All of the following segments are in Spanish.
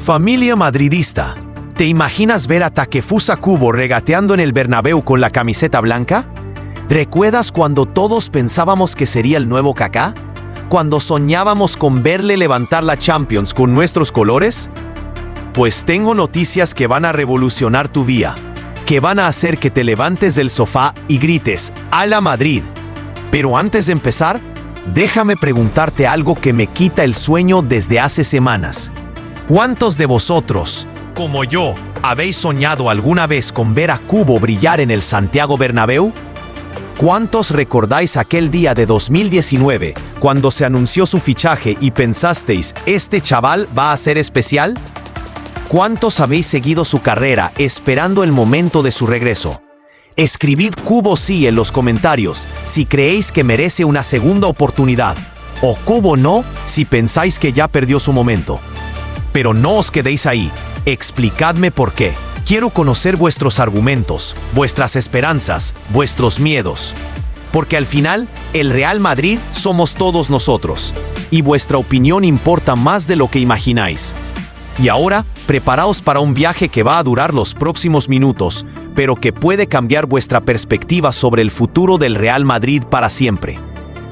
Familia madridista, ¿te imaginas ver a Takefusa Kubo regateando en el Bernabéu con la camiseta blanca? ¿Recuerdas cuando todos pensábamos que sería el nuevo Kaká? ¿Cuando soñábamos con verle levantar la Champions con nuestros colores? Pues tengo noticias que van a revolucionar tu vida, que van a hacer que te levantes del sofá y grites ¡Hala Madrid! Pero antes de empezar, déjame preguntarte algo que me quita el sueño desde hace semanas. ¿Cuántos de vosotros, como yo, habéis soñado alguna vez con ver a Kubo brillar en el Santiago Bernabéu? ¿Cuántos recordáis aquel día de 2019, cuando se anunció su fichaje y pensasteis, ¿este chaval va a ser especial? ¿Cuántos habéis seguido su carrera esperando el momento de su regreso? Escribid Kubo sí en los comentarios si creéis que merece una segunda oportunidad, o Kubo no si pensáis que ya perdió su momento. Pero no os quedéis ahí, explicadme por qué. Quiero conocer vuestros argumentos, vuestras esperanzas, vuestros miedos. Porque al final, el Real Madrid somos todos nosotros, y vuestra opinión importa más de lo que imagináis. Y ahora, preparaos para un viaje que va a durar los próximos minutos, pero que puede cambiar vuestra perspectiva sobre el futuro del Real Madrid para siempre.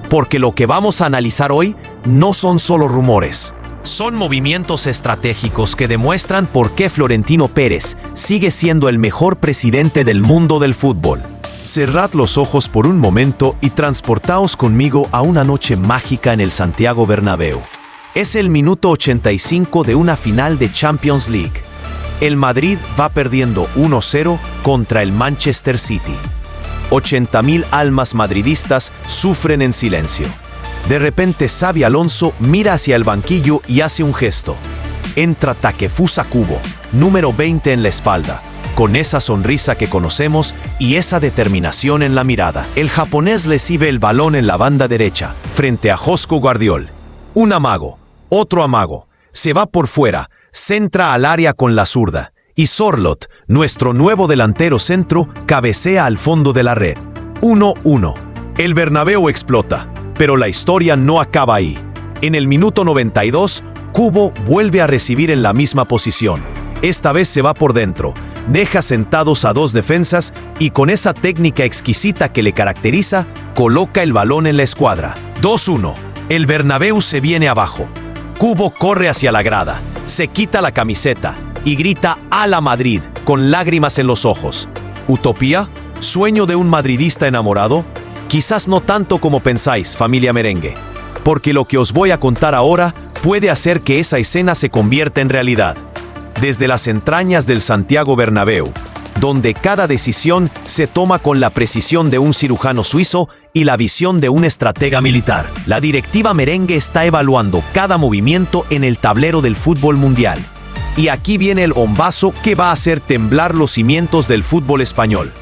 Porque lo que vamos a analizar hoy no son solo rumores. Son movimientos estratégicos que demuestran por qué Florentino Pérez sigue siendo el mejor presidente del mundo del fútbol. Cerrad los ojos por un momento y transportaos conmigo a una noche mágica en el Santiago Bernabéu. Es el minuto 85 de una final de Champions League. El Madrid va perdiendo 1-0 contra el Manchester City. 80.000 almas madridistas sufren en silencio. De repente Xabi Alonso mira hacia el banquillo y hace un gesto. Entra Takefusa Kubo, número 20 en la espalda, con esa sonrisa que conocemos y esa determinación en la mirada. El japonés recibe el balón en la banda derecha, frente a Josko Guardiol. Un amago, otro amago, se va por fuera, centra al área con la zurda, y Sorloth, nuestro nuevo delantero centro, cabecea al fondo de la red. 1-1. El Bernabéu explota. Pero la historia no acaba ahí. En el minuto 92, Kubo vuelve a recibir en la misma posición. Esta vez se va por dentro, deja sentados a dos defensas y con esa técnica exquisita que le caracteriza, coloca el balón en la escuadra. 2-1. El Bernabéu se viene abajo. Kubo corre hacia la grada, se quita la camiseta y grita ¡Hala Madrid! Con lágrimas en los ojos. ¿Utopía? ¿Sueño de un madridista enamorado? Quizás no tanto como pensáis, familia merengue, porque lo que os voy a contar ahora puede hacer que esa escena se convierta en realidad. Desde las entrañas del Santiago Bernabéu, donde cada decisión se toma con la precisión de un cirujano suizo y la visión de un estratega militar, la directiva merengue está evaluando cada movimiento en el tablero del fútbol mundial. Y aquí viene el bombazo que va a hacer temblar los cimientos del fútbol español.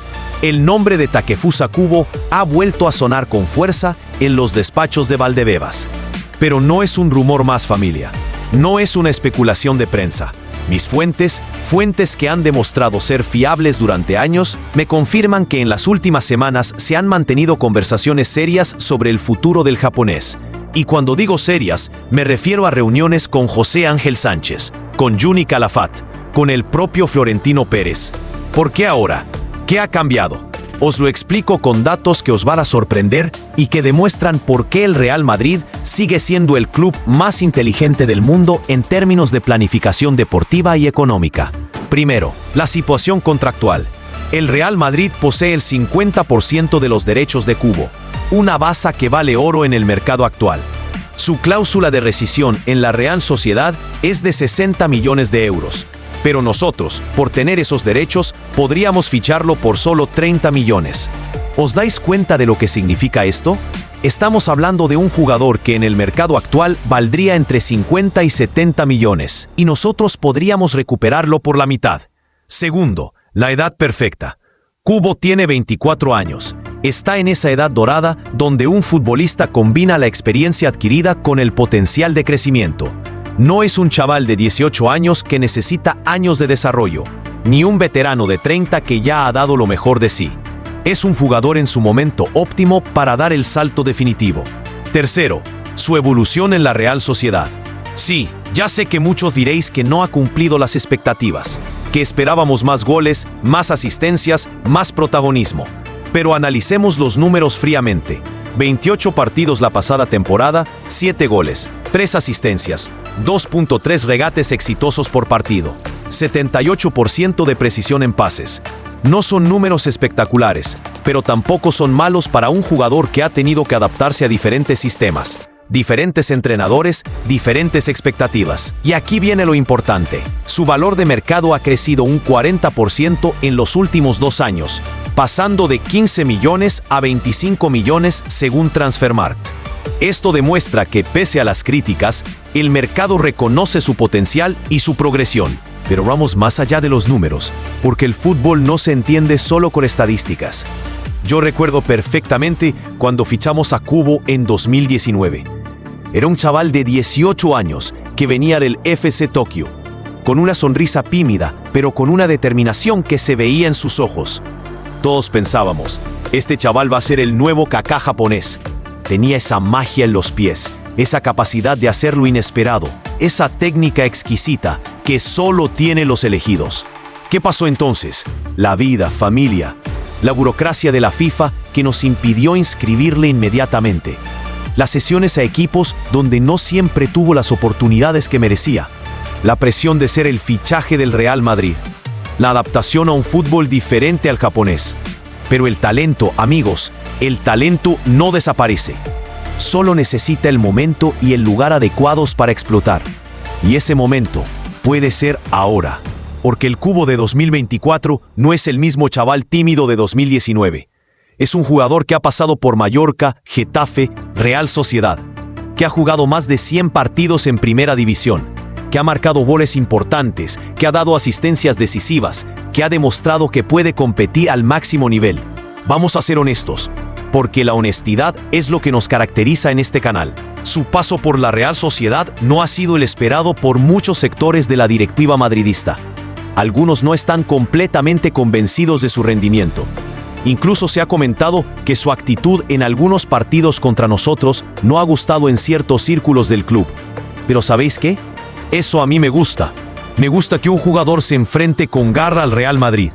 El nombre de Takefusa Kubo ha vuelto a sonar con fuerza en los despachos de Valdebebas. Pero no es un rumor más, familia. No es una especulación de prensa. Mis fuentes que han demostrado ser fiables durante años, me confirman que en las últimas semanas se han mantenido conversaciones serias sobre el futuro del japonés. Y cuando digo serias, me refiero a reuniones con José Ángel Sánchez, con Juni Calafat, con el propio Florentino Pérez. ¿Por qué ahora? ¿Qué ha cambiado? Os lo explico con datos que os van a sorprender y que demuestran por qué el Real Madrid sigue siendo el club más inteligente del mundo en términos de planificación deportiva y económica. Primero, la situación contractual. El Real Madrid posee el 50% de los derechos de Kubo, una baza que vale oro en el mercado actual. Su cláusula de rescisión en la Real Sociedad es de 60 millones de euros. Pero nosotros, por tener esos derechos, podríamos ficharlo por solo 30 millones. ¿Os dais cuenta de lo que significa esto? Estamos hablando de un jugador que en el mercado actual valdría entre 50 y 70 millones, y nosotros podríamos recuperarlo por la mitad. Segundo, la edad perfecta. Kubo tiene 24 años. Está en esa edad dorada donde un futbolista combina la experiencia adquirida con el potencial de crecimiento. No es un chaval de 18 años que necesita años de desarrollo, ni un veterano de 30 que ya ha dado lo mejor de sí. Es un jugador en su momento óptimo para dar el salto definitivo. Tercero, su evolución en la Real Sociedad. Sí, Ya sé que muchos diréis que no ha cumplido las expectativas, que esperábamos más goles, más asistencias, más protagonismo. Pero analicemos los números fríamente. 28 partidos la pasada temporada, 7 goles, 3 asistencias, 2.3 regates exitosos por partido, 78% de precisión en pases. No son números espectaculares, pero tampoco son malos para un jugador que ha tenido que adaptarse a diferentes sistemas, diferentes entrenadores, diferentes expectativas. Y aquí viene lo importante. Su valor de mercado ha crecido un 40% en los últimos 2 años, pasando de 15 millones a 25 millones según Transfermarkt. Esto demuestra que, pese a las críticas, el mercado reconoce su potencial y su progresión. Pero vamos más allá de los números, porque el fútbol no se entiende solo con estadísticas. Yo recuerdo perfectamente cuando fichamos a Kubo en 2019. Era un chaval de 18 años que venía del FC Tokio, con una sonrisa tímida, pero con una determinación que se veía en sus ojos. Todos pensábamos, este chaval va a ser el nuevo Kaká japonés. Tenía esa magia en los pies, esa capacidad de hacer lo inesperado, esa técnica exquisita que solo tienen los elegidos. ¿Qué pasó entonces? La vida, familia, la burocracia de la FIFA que nos impidió inscribirle inmediatamente. Las sesiones a equipos donde no siempre tuvo las oportunidades que merecía. La presión de ser el fichaje del Real Madrid. La adaptación a un fútbol diferente al japonés. Pero el talento, amigos, el talento no desaparece. Solo necesita el momento y el lugar adecuados para explotar. Y ese momento puede ser ahora. Porque el Kubo de 2024 no es el mismo chaval tímido de 2019. Es un jugador que ha pasado por Mallorca, Getafe, Real Sociedad, que ha jugado más de 100 partidos en Primera División, que ha marcado goles importantes, que ha dado asistencias decisivas, que ha demostrado que puede competir al máximo nivel. Vamos a ser honestos, porque la honestidad es lo que nos caracteriza en este canal. Su paso por la Real Sociedad no ha sido el esperado por muchos sectores de la directiva madridista. Algunos no están completamente convencidos de su rendimiento. Incluso se ha comentado que su actitud en algunos partidos contra nosotros no ha gustado en ciertos círculos del club. Pero ¿sabéis qué? Eso a mí me gusta. Me gusta que un jugador se enfrente con garra al Real Madrid.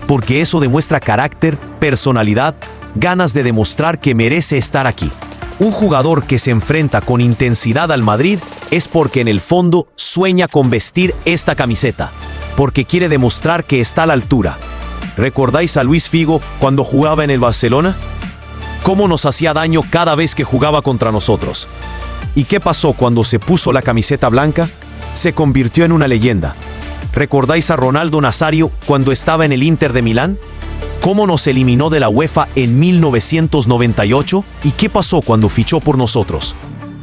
Porque eso demuestra carácter, personalidad, ganas de demostrar que merece estar aquí. Un jugador que se enfrenta con intensidad al Madrid es porque en el fondo sueña con vestir esta camiseta. Porque quiere demostrar que está a la altura. ¿Recordáis a Luis Figo cuando jugaba en el Barcelona? ¿Cómo nos hacía daño cada vez que jugaba contra nosotros? ¿Y qué pasó cuando se puso la camiseta blanca? Se convirtió en una leyenda. ¿Recordáis a Ronaldo Nazario cuando estaba en el Inter de Milán? ¿Cómo nos eliminó de la UEFA en 1998? ¿Y qué pasó cuando fichó por nosotros?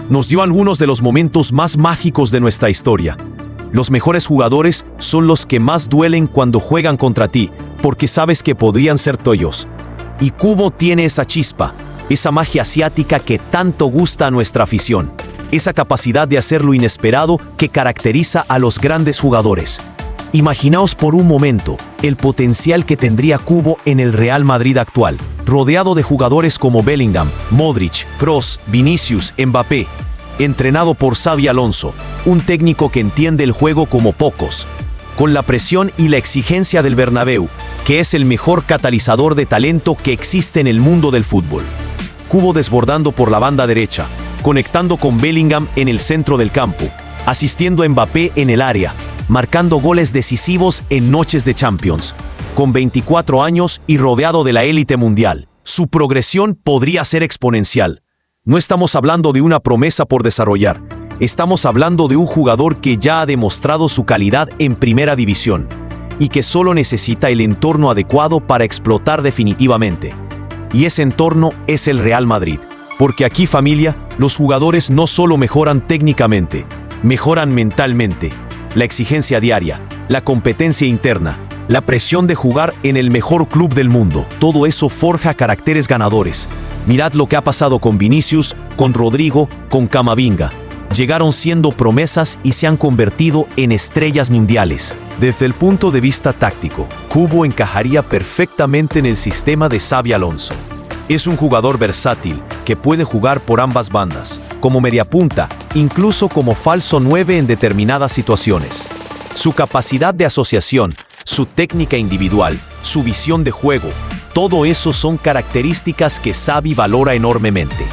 Nos dio algunos de los momentos más mágicos de nuestra historia. Los mejores jugadores son los que más duelen cuando juegan contra ti, porque sabes que podrían ser tuyos. Y Kubo tiene esa chispa, esa magia asiática que tanto gusta a nuestra afición, esa capacidad de hacer lo inesperado que caracteriza a los grandes jugadores. Imaginaos por un momento el potencial que tendría Kubo en el Real Madrid actual, rodeado de jugadores como Bellingham, Modric, Kroos, Vinicius, Mbappé, entrenado por Xabi Alonso, un técnico que entiende el juego como pocos, con la presión y la exigencia del Bernabéu, que es el mejor catalizador de talento que existe en el mundo del fútbol. Kubo desbordando por la banda derecha, conectando con Bellingham en el centro del campo, asistiendo a Mbappé en el área, marcando goles decisivos en noches de Champions. Con 24 años y rodeado de la élite mundial, su progresión podría ser exponencial. No estamos hablando de una promesa por desarrollar. Estamos hablando de un jugador que ya ha demostrado su calidad en Primera División y que solo necesita el entorno adecuado para explotar definitivamente. Y ese entorno es el Real Madrid. Porque aquí, familia, los jugadores no solo mejoran técnicamente, mejoran mentalmente. La exigencia diaria, la competencia interna, la presión de jugar en el mejor club del mundo, todo eso forja caracteres ganadores. Mirad lo que ha pasado con Vinicius, con Rodrigo, con Camavinga. Llegaron siendo promesas y se han convertido en estrellas mundiales. Desde el punto de vista táctico, Kubo encajaría perfectamente en el sistema de Xabi Alonso. Es un jugador versátil, que puede jugar por ambas bandas, como mediapunta, incluso como falso 9 en determinadas situaciones. Su capacidad de asociación, su técnica individual, su visión de juego, todo eso son características que Xavi valora enormemente.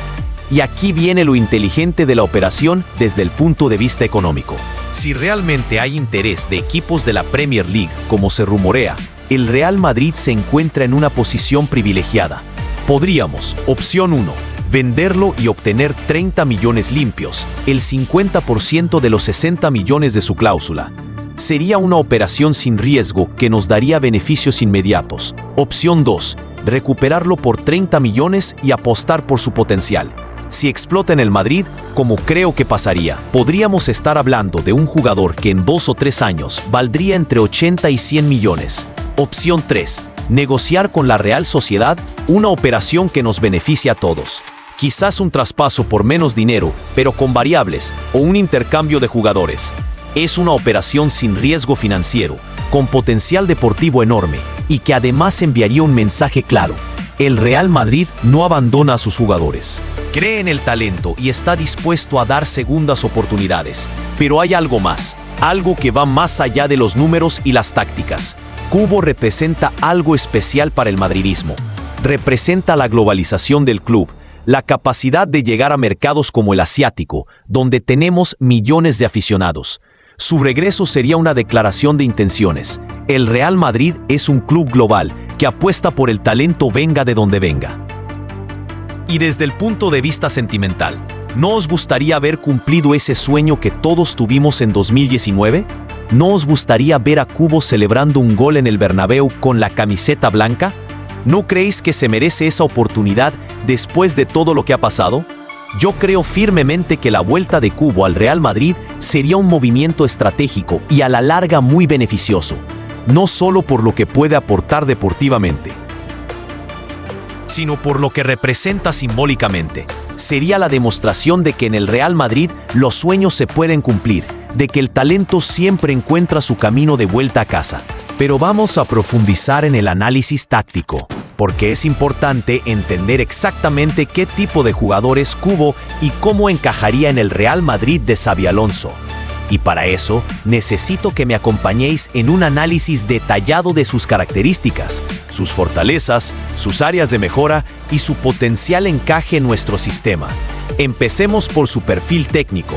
Y aquí viene lo inteligente de la operación desde el punto de vista económico. Si realmente hay interés de equipos de la Premier League, como se rumorea, el Real Madrid se encuentra en una posición privilegiada. Podríamos, opción 1, venderlo y obtener 30 millones limpios, el 50% de los 60 millones de su cláusula. Sería una operación sin riesgo que nos daría beneficios inmediatos. Opción 2, recuperarlo por 30 millones y apostar por su potencial. Si explota en el Madrid, como creo que pasaría, podríamos estar hablando de un jugador que en 2 o 3 años valdría entre 80 y 100 millones. Opción 3, negociar con la Real Sociedad, una operación que nos beneficia a todos. Quizás un traspaso por menos dinero, pero con variables, o un intercambio de jugadores. Es una operación sin riesgo financiero, con potencial deportivo enorme, y que además enviaría un mensaje claro. El Real Madrid no abandona a sus jugadores. Cree en el talento y está dispuesto a dar segundas oportunidades. Pero hay algo más, algo que va más allá de los números y las tácticas. Kubo representa algo especial para el madridismo. Representa la globalización del club, la capacidad de llegar a mercados como el asiático, donde tenemos millones de aficionados. Su regreso sería una declaración de intenciones. El Real Madrid es un club global que apuesta por el talento venga de donde venga. Y desde el punto de vista sentimental, ¿no os gustaría haber cumplido ese sueño que todos tuvimos en 2019? ¿No os gustaría ver a Kubo celebrando un gol en el Bernabéu con la camiseta blanca? ¿No creéis que se merece esa oportunidad después de todo lo que ha pasado? Yo creo firmemente que la vuelta de Kubo al Real Madrid sería un movimiento estratégico y a la larga muy beneficioso, no solo por lo que puede aportar deportivamente, sino por lo que representa simbólicamente. Sería la demostración de que en el Real Madrid los sueños se pueden cumplir, de que el talento siempre encuentra su camino de vuelta a casa. Pero vamos a profundizar en el análisis táctico, porque es importante entender exactamente qué tipo de jugador es Kubo y cómo encajaría en el Real Madrid de Xabi Alonso. Y para eso, necesito que me acompañéis en un análisis detallado de sus características, sus fortalezas, sus áreas de mejora y su potencial encaje en nuestro sistema. Empecemos por su perfil técnico.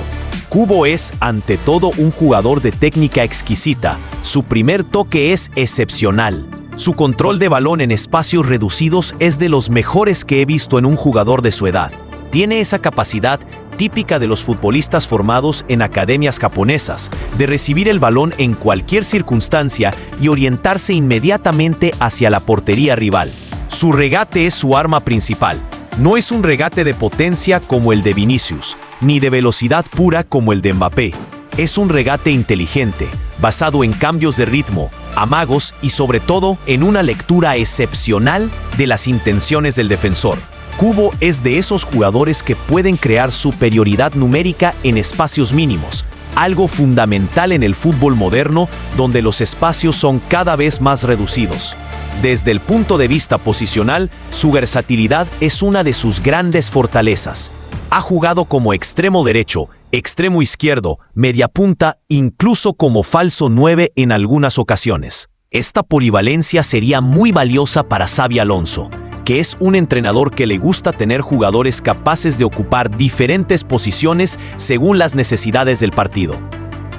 Kubo es, ante todo, un jugador de técnica exquisita. Su primer toque es excepcional. Su control de balón en espacios reducidos es de los mejores que he visto en un jugador de su edad. Tiene esa capacidad típica de los futbolistas formados en academias japonesas, de recibir el balón en cualquier circunstancia y orientarse inmediatamente hacia la portería rival. Su regate es su arma principal. No es un regate de potencia como el de Vinicius, ni de velocidad pura como el de Mbappé. Es un regate inteligente, basado en cambios de ritmo, amagos y sobre todo en una lectura excepcional de las intenciones del defensor. Kubo es de esos jugadores que pueden crear superioridad numérica en espacios mínimos, algo fundamental en el fútbol moderno donde los espacios son cada vez más reducidos. Desde el punto de vista posicional, su versatilidad es una de sus grandes fortalezas. Ha jugado como extremo derecho, extremo izquierdo, mediapunta, incluso como falso 9 en algunas ocasiones. Esta polivalencia sería muy valiosa para Xabi Alonso, que es un entrenador que le gusta tener jugadores capaces de ocupar diferentes posiciones según las necesidades del partido.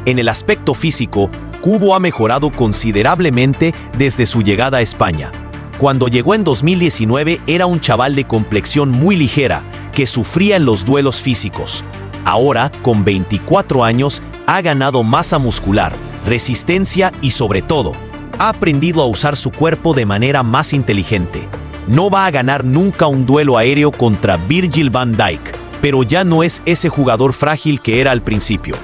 En el aspecto físico, Kubo ha mejorado considerablemente desde su llegada a España. Cuando llegó en 2019 era un chaval de complexión muy ligera que sufría en los duelos físicos. Ahora, con 24 años, ha ganado masa muscular, resistencia y sobre todo, ha aprendido a usar su cuerpo de manera más inteligente. No va a ganar nunca un duelo aéreo contra Virgil van Dijk, pero ya no es ese jugador frágil que era al principio.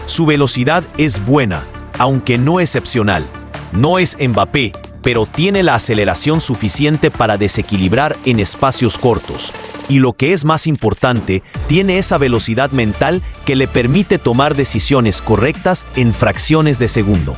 Su velocidad es buena, aunque no excepcional. No es Mbappé, pero tiene la aceleración suficiente para desequilibrar en espacios cortos. Y lo que es más importante, tiene esa velocidad mental que le permite tomar decisiones correctas en fracciones de segundo.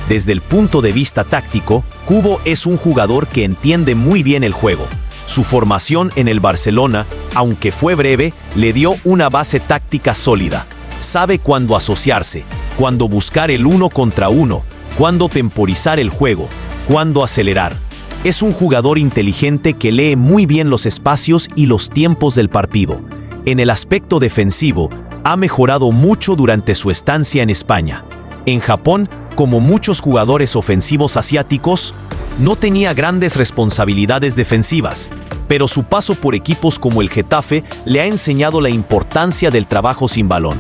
Desde el punto de vista táctico, Kubo es un jugador que entiende muy bien el juego. Su formación en el Barcelona, aunque fue breve, le dio una base táctica sólida. Sabe cuándo asociarse, cuándo buscar el uno contra uno, cuándo temporizar el juego, cuándo acelerar. Es un jugador inteligente que lee muy bien los espacios y los tiempos del partido. En el aspecto defensivo, ha mejorado mucho durante su estancia en España. En Japón, como muchos jugadores ofensivos asiáticos, no tenía grandes responsabilidades defensivas, pero su paso por equipos como el Getafe le ha enseñado la importancia del trabajo sin balón.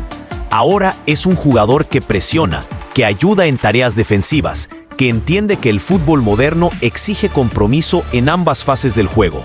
Ahora es un jugador que presiona, que ayuda en tareas defensivas, que entiende que el fútbol moderno exige compromiso en ambas fases del juego.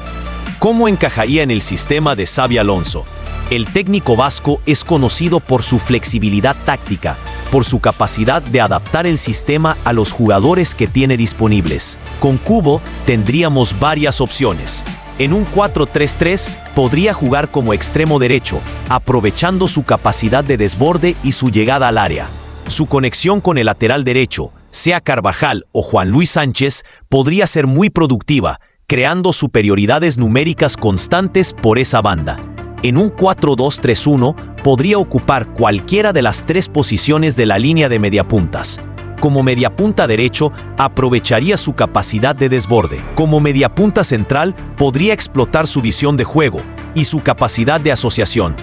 ¿Cómo encajaría en el sistema de Xabi Alonso? El técnico vasco es conocido por su flexibilidad táctica, por su capacidad de adaptar el sistema a los jugadores que tiene disponibles. Con Kubo tendríamos varias opciones. En un 4-3-3 podría jugar como extremo derecho, aprovechando su capacidad de desborde y su llegada al área. Su conexión con el lateral derecho, sea Carvajal o Juan Luis Sánchez, podría ser muy productiva, creando superioridades numéricas constantes por esa banda. En un 4-2-3-1 podría ocupar cualquiera de las tres posiciones de la línea de mediapuntas. Como mediapunta derecho, aprovecharía su capacidad de desborde. Como mediapunta central, podría explotar su visión de juego y su capacidad de asociación.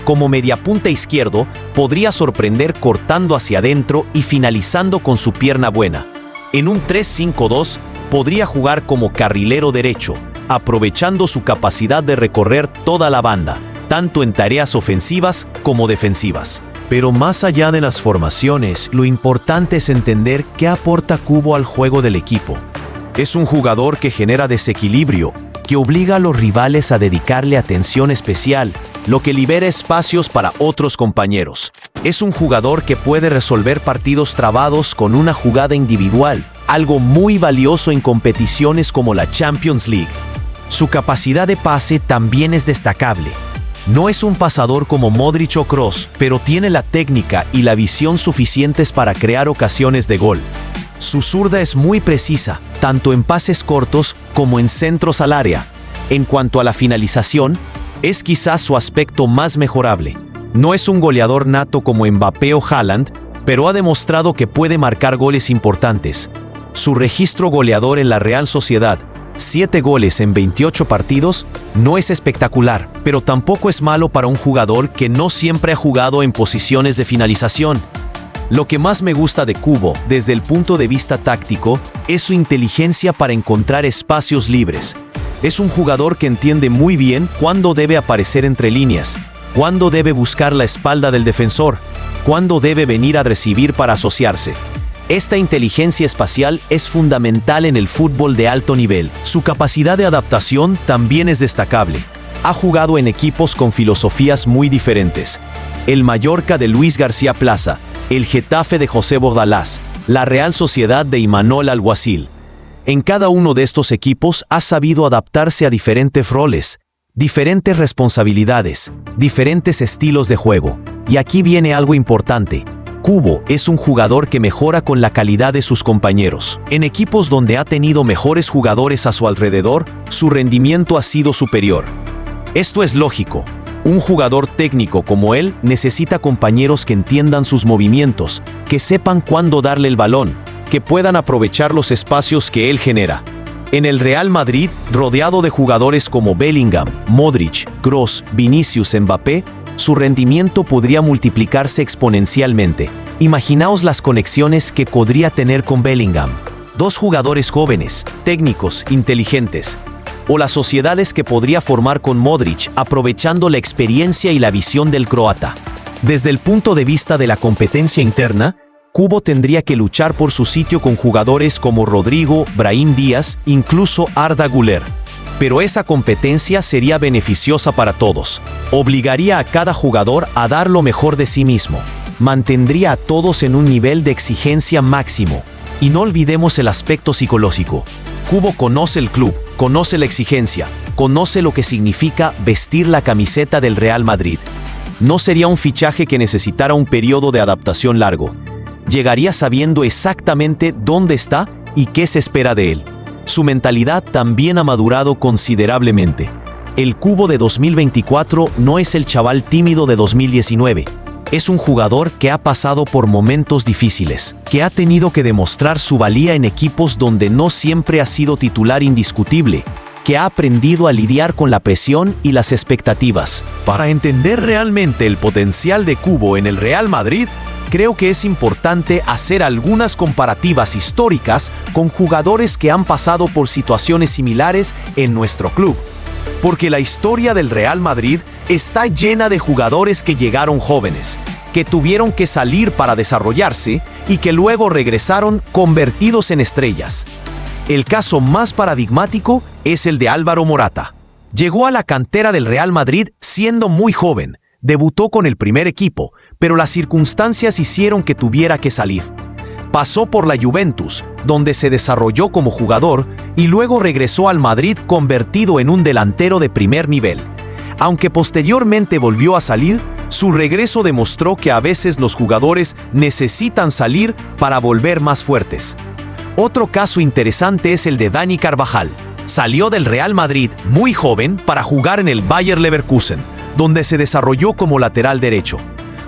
Como mediapunta izquierdo, podría sorprender cortando hacia adentro y finalizando con su pierna buena. En un 3-5-2, podría jugar como carrilero derecho, aprovechando su capacidad de recorrer toda la banda, tanto en tareas ofensivas como defensivas. Pero más allá de las formaciones, lo importante es entender qué aporta Kubo al juego del equipo. Es un jugador que genera desequilibrio, que obliga a los rivales a dedicarle atención especial, lo que libera espacios para otros compañeros. Es un jugador que puede resolver partidos trabados con una jugada individual, algo muy valioso en competiciones como la Champions League. Su capacidad de pase también es destacable. No es un pasador como Modric o Kroos, pero tiene la técnica y la visión suficientes para crear ocasiones de gol. Su zurda es muy precisa, tanto en pases cortos como en centros al área. En cuanto a la finalización, es quizás su aspecto más mejorable. No es un goleador nato como Mbappé o Haaland, pero ha demostrado que puede marcar goles importantes. Su registro goleador en la Real Sociedad, 7 goles en 28 partidos, no es espectacular, pero tampoco es malo para un jugador que no siempre ha jugado en posiciones de finalización. Lo que más me gusta de Kubo, desde el punto de vista táctico, es su inteligencia para encontrar espacios libres. Es un jugador que entiende muy bien cuándo debe aparecer entre líneas, cuándo debe buscar la espalda del defensor, cuándo debe venir a recibir para asociarse. Esta inteligencia espacial es fundamental en el fútbol de alto nivel. Su capacidad de adaptación también es destacable. Ha jugado en equipos con filosofías muy diferentes. El Mallorca de Luis García Plaza, el Getafe de José Bordalás, la Real Sociedad de Imanol Alguacil. En cada uno de estos equipos ha sabido adaptarse a diferentes roles, diferentes responsabilidades, diferentes estilos de juego. Y aquí viene algo importante. Kubo es un jugador que mejora con la calidad de sus compañeros. En equipos donde ha tenido mejores jugadores a su alrededor, su rendimiento ha sido superior. Esto es lógico. Un jugador técnico como él necesita compañeros que entiendan sus movimientos, que sepan cuándo darle el balón, que puedan aprovechar los espacios que él genera. En el Real Madrid, rodeado de jugadores como Bellingham, Modric, Kroos, Vinicius, Mbappé, su rendimiento podría multiplicarse exponencialmente. Imaginaos las conexiones que podría tener con Bellingham. 2 jugadores jóvenes, técnicos, inteligentes. O las sociedades que podría formar con Modric, aprovechando la experiencia y la visión del croata. Desde el punto de vista de la competencia interna, Kubo tendría que luchar por su sitio con jugadores como Rodrigo, Brahim Díaz, incluso Arda Güler. Pero esa competencia sería beneficiosa para todos. Obligaría a cada jugador a dar lo mejor de sí mismo. Mantendría a todos en un nivel de exigencia máximo. Y no olvidemos el aspecto psicológico. Kubo conoce el club, conoce la exigencia, conoce lo que significa vestir la camiseta del Real Madrid. No sería un fichaje que necesitara un periodo de adaptación largo. Llegaría sabiendo exactamente dónde está y qué se espera de él. su mentalidad también ha madurado considerablemente. El Cubo de 2024 no es el chaval tímido de 2019. Es un jugador que ha pasado por momentos difíciles, que ha tenido que demostrar su valía en equipos donde no siempre ha sido titular indiscutible, que ha aprendido a lidiar con la presión y las expectativas. Para entender realmente el potencial de Cubo en el Real Madrid, creo que es importante hacer algunas comparativas históricas con jugadores que han pasado por situaciones similares en nuestro club. Porque la historia del Real Madrid está llena de jugadores que llegaron jóvenes, que tuvieron que salir para desarrollarse y que luego regresaron convertidos en estrellas. El caso más paradigmático es el de Álvaro Morata. Llegó a la cantera del Real Madrid siendo muy joven, debutó con el primer equipo, pero las circunstancias hicieron que tuviera que salir. Pasó por la Juventus, donde se desarrolló como jugador, y luego regresó al Madrid convertido en un delantero de primer nivel. Aunque posteriormente volvió a salir, su regreso demostró que a veces los jugadores necesitan salir para volver más fuertes. Otro caso interesante es el de Dani Carvajal. Salió del Real Madrid muy joven para jugar en el Bayer Leverkusen, donde se desarrolló como lateral derecho.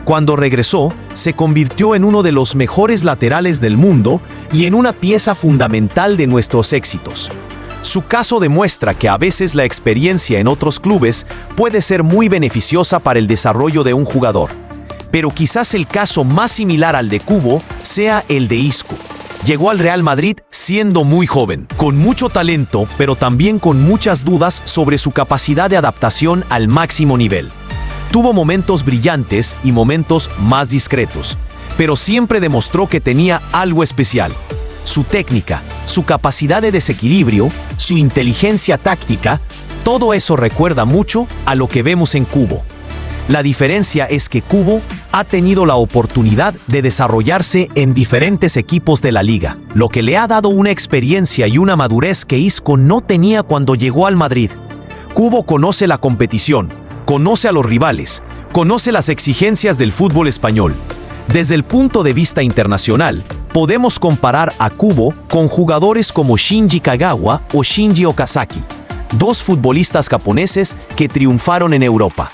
Cuando regresó, se convirtió en uno de los mejores laterales del mundo y en una pieza fundamental de nuestros éxitos. Su caso demuestra que a veces la experiencia en otros clubes puede ser muy beneficiosa para el desarrollo de un jugador. Pero quizás el caso más similar al de Cubo sea el de Isco. Llegó al Real Madrid siendo muy joven, con mucho talento, pero también con muchas dudas sobre su capacidad de adaptación al máximo nivel. Tuvo momentos brillantes y momentos más discretos, pero siempre demostró que tenía algo especial. Su técnica, su capacidad de desequilibrio, su inteligencia táctica, todo eso recuerda mucho a lo que vemos en Cubo. La diferencia es que Cubo ha tenido la oportunidad de desarrollarse en diferentes equipos de la liga, lo que le ha dado una experiencia y una madurez que Isco no tenía cuando llegó al Madrid. Cubo conoce la competición, conoce a los rivales, conoce las exigencias del fútbol español. Desde el punto de vista internacional, podemos comparar a Cubo con jugadores como Shinji Kagawa o Shinji Okazaki, dos futbolistas japoneses que triunfaron en Europa.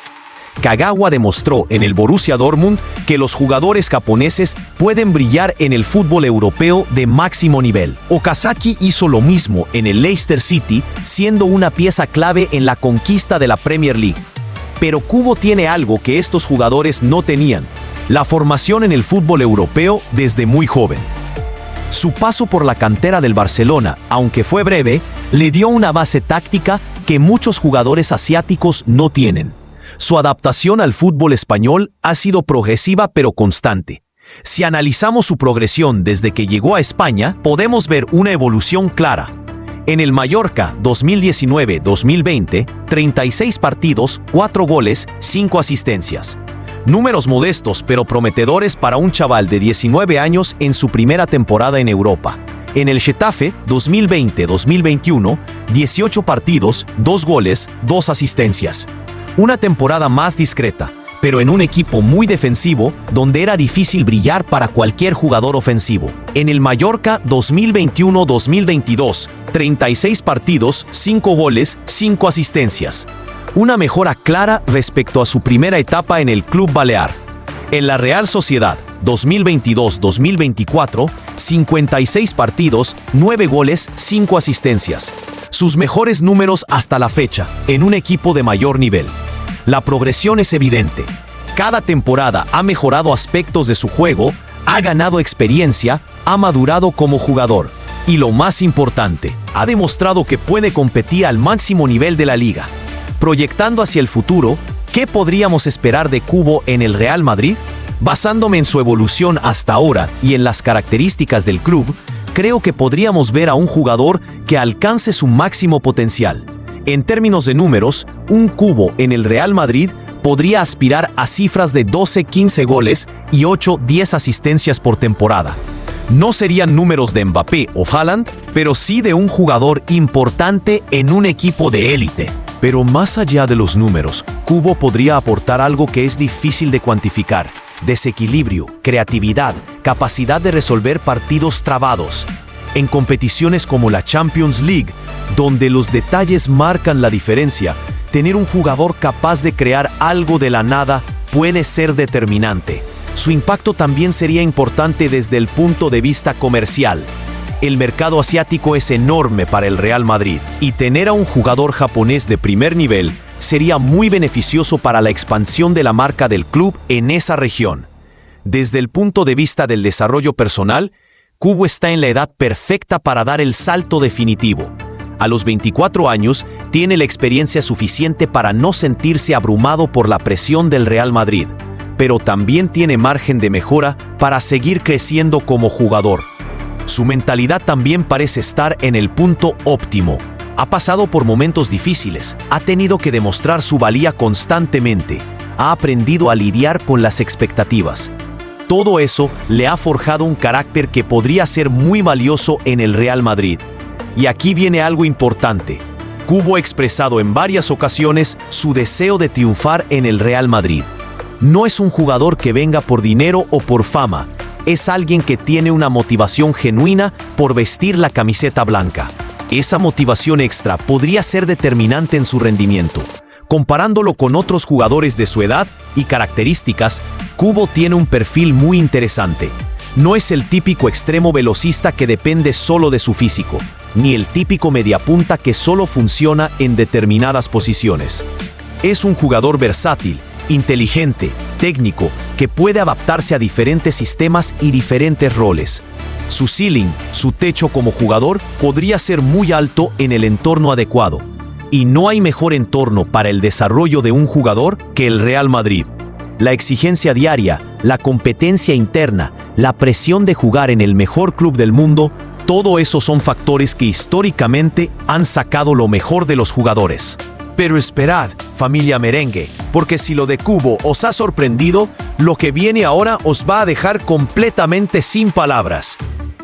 Kagawa demostró en el Borussia Dortmund que los jugadores japoneses pueden brillar en el fútbol europeo de máximo nivel. Okazaki hizo lo mismo en el Leicester City, siendo una pieza clave en la conquista de la Premier League. Pero Cubo tiene algo que estos jugadores no tenían: la formación en el fútbol europeo desde muy joven. Su paso por la cantera del Barcelona, aunque fue breve, le dio una base táctica que muchos jugadores asiáticos no tienen. Su adaptación al fútbol español ha sido progresiva pero constante. Si analizamos su progresión desde que llegó a España, podemos ver una evolución clara. En el Mallorca 2019-2020, 36 partidos, 4 goles, 5 asistencias. Números modestos pero prometedores para un chaval de 19 años en su primera temporada en Europa. En el Getafe 2020-2021, 18 partidos, 2 goles, 2 asistencias. Una temporada más discreta, pero en un equipo muy defensivo donde era difícil brillar para cualquier jugador ofensivo. En el Mallorca 2021-2022, 36 partidos, 5 goles, 5 asistencias. Una mejora clara respecto a su primera etapa en el Club Balear. En la Real Sociedad 2022-2024, 56 partidos, 9 goles, 5 asistencias. Sus mejores números hasta la fecha, en un equipo de mayor nivel. La progresión es evidente. Cada temporada ha mejorado aspectos de su juego, ha ganado experiencia, ha madurado como jugador. Y lo más importante, ha demostrado que puede competir al máximo nivel de la liga. Proyectando hacia el futuro, ¿qué podríamos esperar de Cubo en el Real Madrid? Basándome en su evolución hasta ahora y en las características del club, creo que podríamos ver a un jugador que alcance su máximo potencial. En términos de números, un Cubo en el Real Madrid podría aspirar a cifras de 12-15 goles y 8-10 asistencias por temporada. No serían números de Mbappé o Haaland, pero sí de un jugador importante en un equipo de élite. Pero más allá de los números, Cubo podría aportar algo que es difícil de cuantificar: desequilibrio, creatividad, capacidad de resolver partidos trabados. En competiciones como la Champions League, donde los detalles marcan la diferencia, tener un jugador capaz de crear algo de la nada puede ser determinante. Su impacto también sería importante desde el punto de vista comercial. El mercado asiático es enorme para el Real Madrid, y tener a un jugador japonés de primer nivel sería muy beneficioso para la expansión de la marca del club en esa región. Desde el punto de vista del desarrollo personal, Kubo está en la edad perfecta para dar el salto definitivo. A los 24 años, tiene la experiencia suficiente para no sentirse abrumado por la presión del Real Madrid, pero también tiene margen de mejora para seguir creciendo como jugador. Su mentalidad también parece estar en el punto óptimo. Ha pasado por momentos difíciles, ha tenido que demostrar su valía constantemente, ha aprendido a lidiar con las expectativas. Todo eso le ha forjado un carácter que podría ser muy valioso en el Real Madrid. Y aquí viene algo importante. Kubo ha expresado en varias ocasiones su deseo de triunfar en el Real Madrid. No es un jugador que venga por dinero o por fama. Es alguien que tiene una motivación genuina por vestir la camiseta blanca. Esa motivación extra podría ser determinante en su rendimiento. Comparándolo con otros jugadores de su edad y características, Kubo tiene un perfil muy interesante. No es el típico extremo velocista que depende solo de su físico, ni el típico mediapunta que solo funciona en determinadas posiciones. Es un jugador versátil, inteligente, técnico, que puede adaptarse a diferentes sistemas y diferentes roles. Su ceiling, su techo como jugador, podría ser muy alto en el entorno adecuado. Y no hay mejor entorno para el desarrollo de un jugador que el Real Madrid. La exigencia diaria, la competencia interna, la presión de jugar en el mejor club del mundo, todo eso son factores que históricamente han sacado lo mejor de los jugadores. Pero esperad, familia merengue, porque si lo de Kubo os ha sorprendido, lo que viene ahora os va a dejar completamente sin palabras.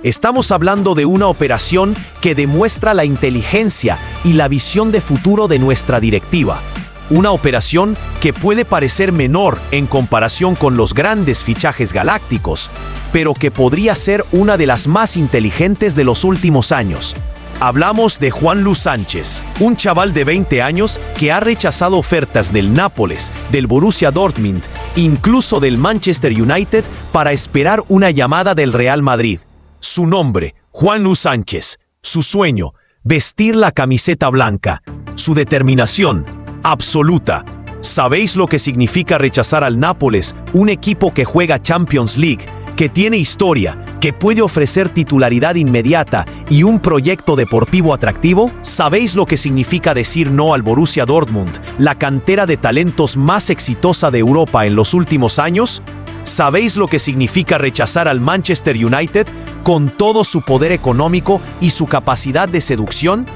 Estamos hablando de una operación que demuestra la inteligencia y la visión de futuro de nuestra directiva. Una operación que puede parecer menor en comparación con los grandes fichajes galácticos, pero que podría ser una de las más inteligentes de los últimos años. Hablamos de Juanlu Sánchez, un chaval de 20 años que ha rechazado ofertas del Nápoles, del Borussia Dortmund, incluso del Manchester United para esperar una llamada del Real Madrid. Su nombre, Juanlu Sánchez. Su sueño, vestir la camiseta blanca. Su determinación, absoluta. ¿Sabéis lo que significa rechazar al Nápoles, un equipo que juega Champions League, que tiene historia, que puede ofrecer titularidad inmediata y un proyecto deportivo atractivo? ¿Sabéis lo que significa decir no al Borussia Dortmund, la cantera de talentos más exitosa de Europa en los últimos años? ¿Sabéis lo que significa rechazar al Manchester United con todo su poder económico y su capacidad de seducción?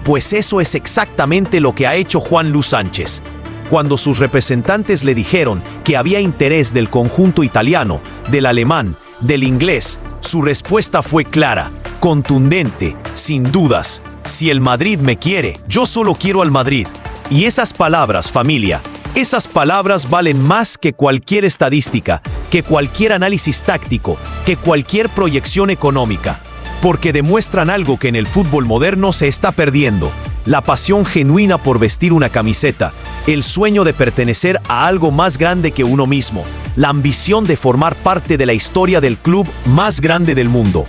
Pues eso es exactamente lo que ha hecho Juanlu Sánchez. Cuando sus representantes le dijeron que había interés del conjunto italiano, del alemán, del inglés, su respuesta fue clara, contundente, sin dudas. Si el Madrid me quiere, yo solo quiero al Madrid. Y esas palabras, familia, esas palabras valen más que cualquier estadística, que cualquier análisis táctico, que cualquier proyección económica, porque demuestran algo que en el fútbol moderno se está perdiendo: la pasión genuina por vestir una camiseta, el sueño de pertenecer a algo más grande que uno mismo, la ambición de formar parte de la historia del club más grande del mundo.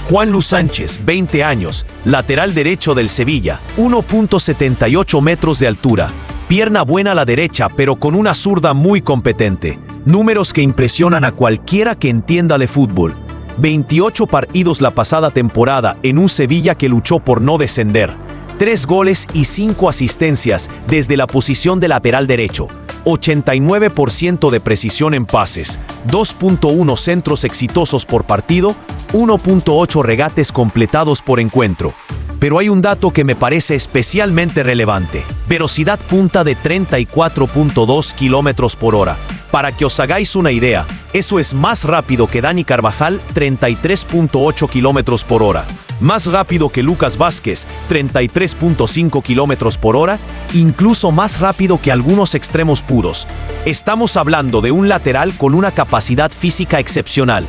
Juanlu Sánchez, 20 años, lateral derecho del Sevilla, 1.78 metros de altura, pierna buena a la derecha pero con una zurda muy competente, números que impresionan a cualquiera que entienda de fútbol. 28 partidos la pasada temporada en un Sevilla que luchó por no descender. 3 goles y 5 asistencias desde la posición de lateral derecho. 89% de precisión en pases. 2.1 centros exitosos por partido. 1.8 regates completados por encuentro. Pero hay un dato que me parece especialmente relevante: velocidad punta de 34.2 km por hora. Para que os hagáis una idea, eso es más rápido que Dani Carvajal, 33.8 km por hora. Más rápido que Lucas Vázquez, 33.5 km por hora, incluso más rápido que algunos extremos puros. Estamos hablando de un lateral con una capacidad física excepcional.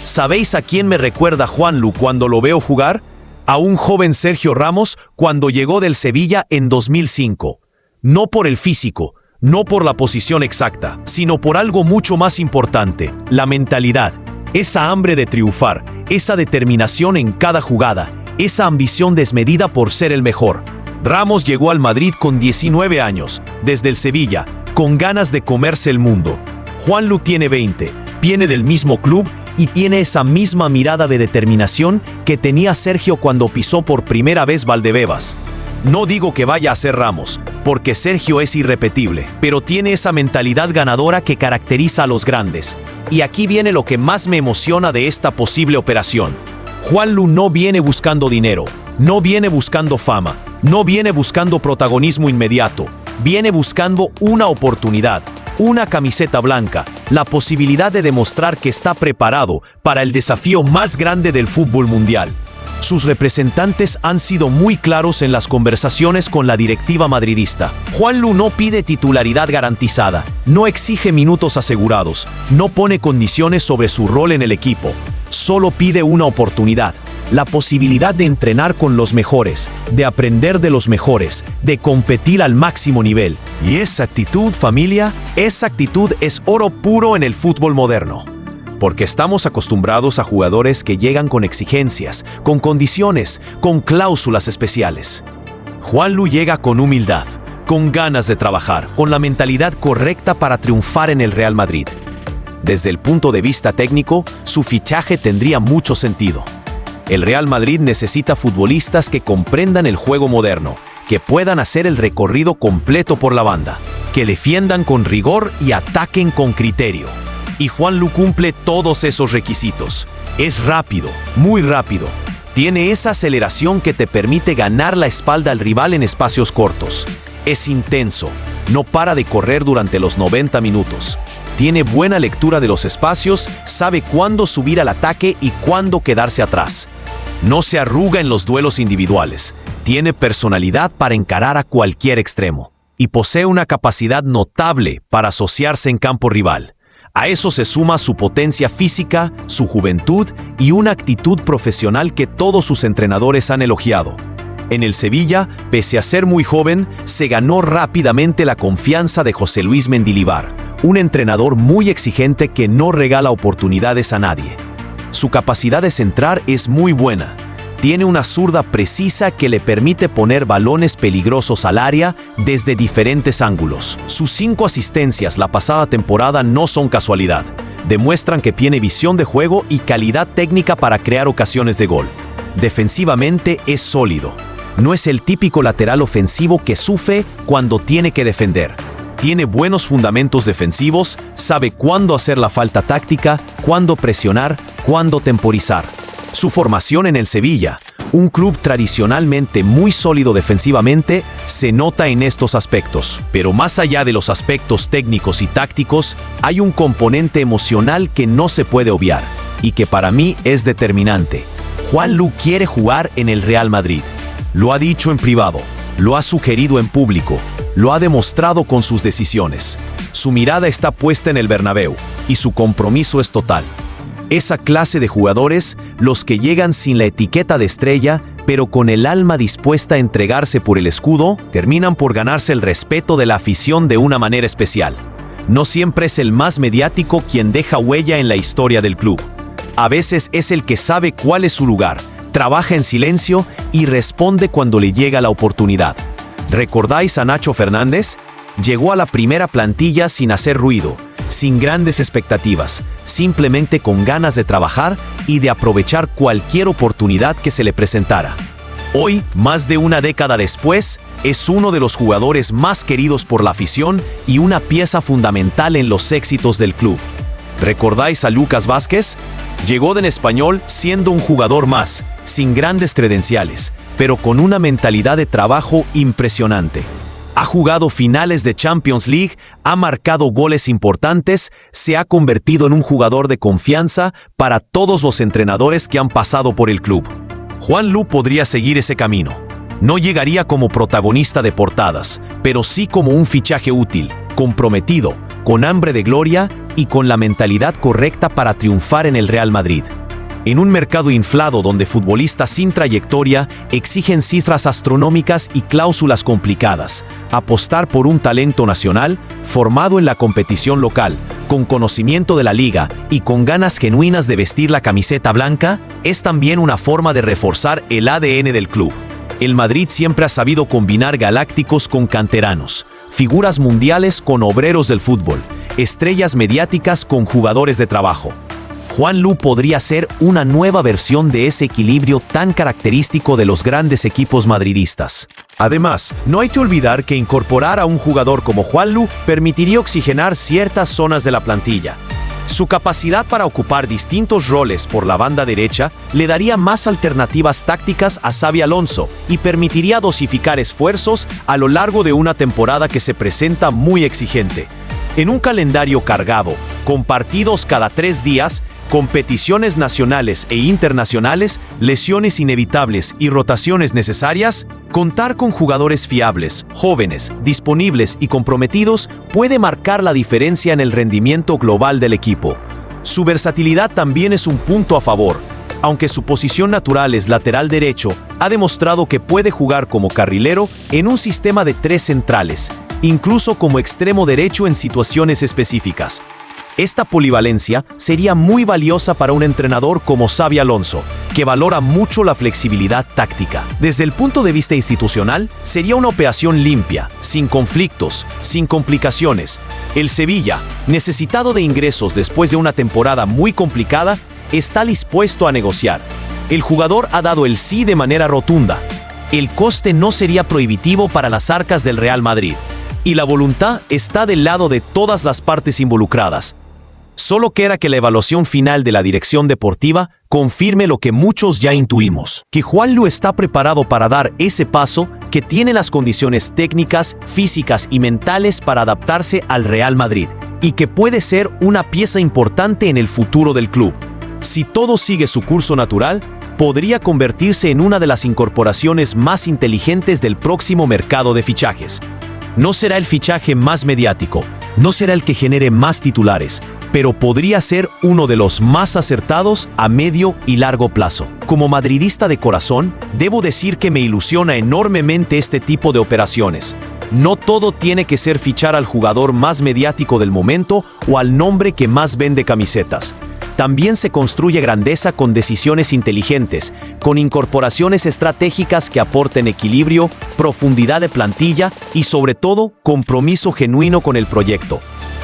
¿Sabéis a quién me recuerda Juanlu cuando lo veo jugar? A un joven Sergio Ramos cuando llegó del Sevilla en 2005. No por el físico, no por la posición exacta, sino por algo mucho más importante, la mentalidad. Esa hambre de triunfar, esa determinación en cada jugada, esa ambición desmedida por ser el mejor. Ramos llegó al Madrid con 19 años, desde el Sevilla, con ganas de comerse el mundo. Juanlu tiene 20, viene del mismo club y tiene esa misma mirada de determinación que tenía Sergio cuando pisó por primera vez Valdebebas. No digo que vaya a ser Ramos, porque Sergio es irrepetible, pero tiene esa mentalidad ganadora que caracteriza a los grandes. Y aquí viene lo que más me emociona de esta posible operación. Juanlu no viene buscando dinero, no viene buscando fama, no viene buscando protagonismo inmediato, viene buscando una oportunidad, una camiseta blanca, la posibilidad de demostrar que está preparado para el desafío más grande del fútbol mundial. Sus representantes han sido muy claros en las conversaciones con la directiva madridista. Juanlu no pide titularidad garantizada, no exige minutos asegurados, no pone condiciones sobre su rol en el equipo, solo pide una oportunidad. La posibilidad de entrenar con los mejores, de aprender de los mejores, de competir al máximo nivel. Y esa actitud, familia, esa actitud es oro puro en el fútbol moderno. Porque estamos acostumbrados a jugadores que llegan con exigencias, con condiciones, con cláusulas especiales. Juanlu llega con humildad, con ganas de trabajar, con la mentalidad correcta para triunfar en el Real Madrid. Desde el punto de vista técnico, su fichaje tendría mucho sentido. El Real Madrid necesita futbolistas que comprendan el juego moderno, que puedan hacer el recorrido completo por la banda, que defiendan con rigor y ataquen con criterio. Y Juanlu cumple todos esos requisitos. Es rápido, muy rápido. Tiene esa aceleración que te permite ganar la espalda al rival en espacios cortos. Es intenso, no para de correr durante los 90 minutos. Tiene buena lectura de los espacios, sabe cuándo subir al ataque y cuándo quedarse atrás. No se arruga en los duelos individuales. Tiene personalidad para encarar a cualquier extremo. Y posee una capacidad notable para asociarse en campo rival. A eso se suma su potencia física, su juventud y una actitud profesional que todos sus entrenadores han elogiado. En el Sevilla, pese a ser muy joven, se ganó rápidamente la confianza de José Luis Mendilibar, un entrenador muy exigente que no regala oportunidades a nadie. Su capacidad de centrar es muy buena. Tiene una zurda precisa que le permite poner balones peligrosos al área desde diferentes ángulos. Sus 5 asistencias la pasada temporada no son casualidad. Demuestran que tiene visión de juego y calidad técnica para crear ocasiones de gol. Defensivamente es sólido. No es el típico lateral ofensivo que sufre cuando tiene que defender. Tiene buenos fundamentos defensivos, sabe cuándo hacer la falta táctica, cuándo presionar, cuándo temporizar. Su formación en el Sevilla, un club tradicionalmente muy sólido defensivamente, se nota en estos aspectos. Pero más allá de los aspectos técnicos y tácticos, hay un componente emocional que no se puede obviar y que para mí es determinante. Juanlu quiere jugar en el Real Madrid. Lo ha dicho en privado, lo ha sugerido en público, lo ha demostrado con sus decisiones. Su mirada está puesta en el Bernabéu y su compromiso es total. Esa clase de jugadores, los que llegan sin la etiqueta de estrella, pero con el alma dispuesta a entregarse por el escudo, terminan por ganarse el respeto de la afición de una manera especial. No siempre es el más mediático quien deja huella en la historia del club. A veces es el que sabe cuál es su lugar, trabaja en silencio y responde cuando le llega la oportunidad. ¿Recordáis a Nacho Fernández? Llegó a la primera plantilla sin hacer ruido, sin grandes expectativas, simplemente con ganas de trabajar y de aprovechar cualquier oportunidad que se le presentara. Hoy, más de una década después, es uno de los jugadores más queridos por la afición y una pieza fundamental en los éxitos del club. ¿Recordáis a Lucas Vázquez? Llegó del Español siendo un jugador más, sin grandes credenciales, pero con una mentalidad de trabajo impresionante. Ha jugado finales de Champions League, ha marcado goles importantes, se ha convertido en un jugador de confianza para todos los entrenadores que han pasado por el club. Juanlu podría seguir ese camino. No llegaría como protagonista de portadas, pero sí como un fichaje útil, comprometido, con hambre de gloria y con la mentalidad correcta para triunfar en el Real Madrid. En un mercado inflado donde futbolistas sin trayectoria exigen cifras astronómicas y cláusulas complicadas, apostar por un talento nacional formado en la competición local, con conocimiento de la liga y con ganas genuinas de vestir la camiseta blanca, es también una forma de reforzar el ADN del club. El Madrid siempre ha sabido combinar galácticos con canteranos, figuras mundiales con obreros del fútbol, estrellas mediáticas con jugadores de trabajo. Juanlu podría ser una nueva versión de ese equilibrio tan característico de los grandes equipos madridistas. Además, no hay que olvidar que incorporar a un jugador como Juanlu permitiría oxigenar ciertas zonas de la plantilla. Su capacidad para ocupar distintos roles por la banda derecha le daría más alternativas tácticas a Xabi Alonso y permitiría dosificar esfuerzos a lo largo de una temporada que se presenta muy exigente. En un calendario cargado, con partidos cada 3 días, competiciones nacionales e internacionales, lesiones inevitables y rotaciones necesarias, contar con jugadores fiables, jóvenes, disponibles y comprometidos puede marcar la diferencia en el rendimiento global del equipo. Su versatilidad también es un punto a favor. Aunque su posición natural es lateral derecho, ha demostrado que puede jugar como carrilero en un sistema de 3 centrales, incluso como extremo derecho en situaciones específicas. Esta polivalencia sería muy valiosa para un entrenador como Xabi Alonso, que valora mucho la flexibilidad táctica. Desde el punto de vista institucional, sería una operación limpia, sin conflictos, sin complicaciones. El Sevilla, necesitado de ingresos después de una temporada muy complicada, está dispuesto a negociar. El jugador ha dado el sí de manera rotunda. El coste no sería prohibitivo para las arcas del Real Madrid. Y la voluntad está del lado de todas las partes involucradas. Solo queda que la evaluación final de la dirección deportiva confirme lo que muchos ya intuimos, que Juanlu está preparado para dar ese paso, que tiene las condiciones técnicas, físicas y mentales para adaptarse al Real Madrid, y que puede ser una pieza importante en el futuro del club. Si todo sigue su curso natural, podría convertirse en una de las incorporaciones más inteligentes del próximo mercado de fichajes. No será el fichaje más mediático, no será el que genere más titulares, pero podría ser uno de los más acertados a medio y largo plazo. Como madridista de corazón, debo decir que me ilusiona enormemente este tipo de operaciones. No todo tiene que ser fichar al jugador más mediático del momento o al nombre que más vende camisetas. También se construye grandeza con decisiones inteligentes, con incorporaciones estratégicas que aporten equilibrio, profundidad de plantilla y, sobre todo, compromiso genuino con el proyecto.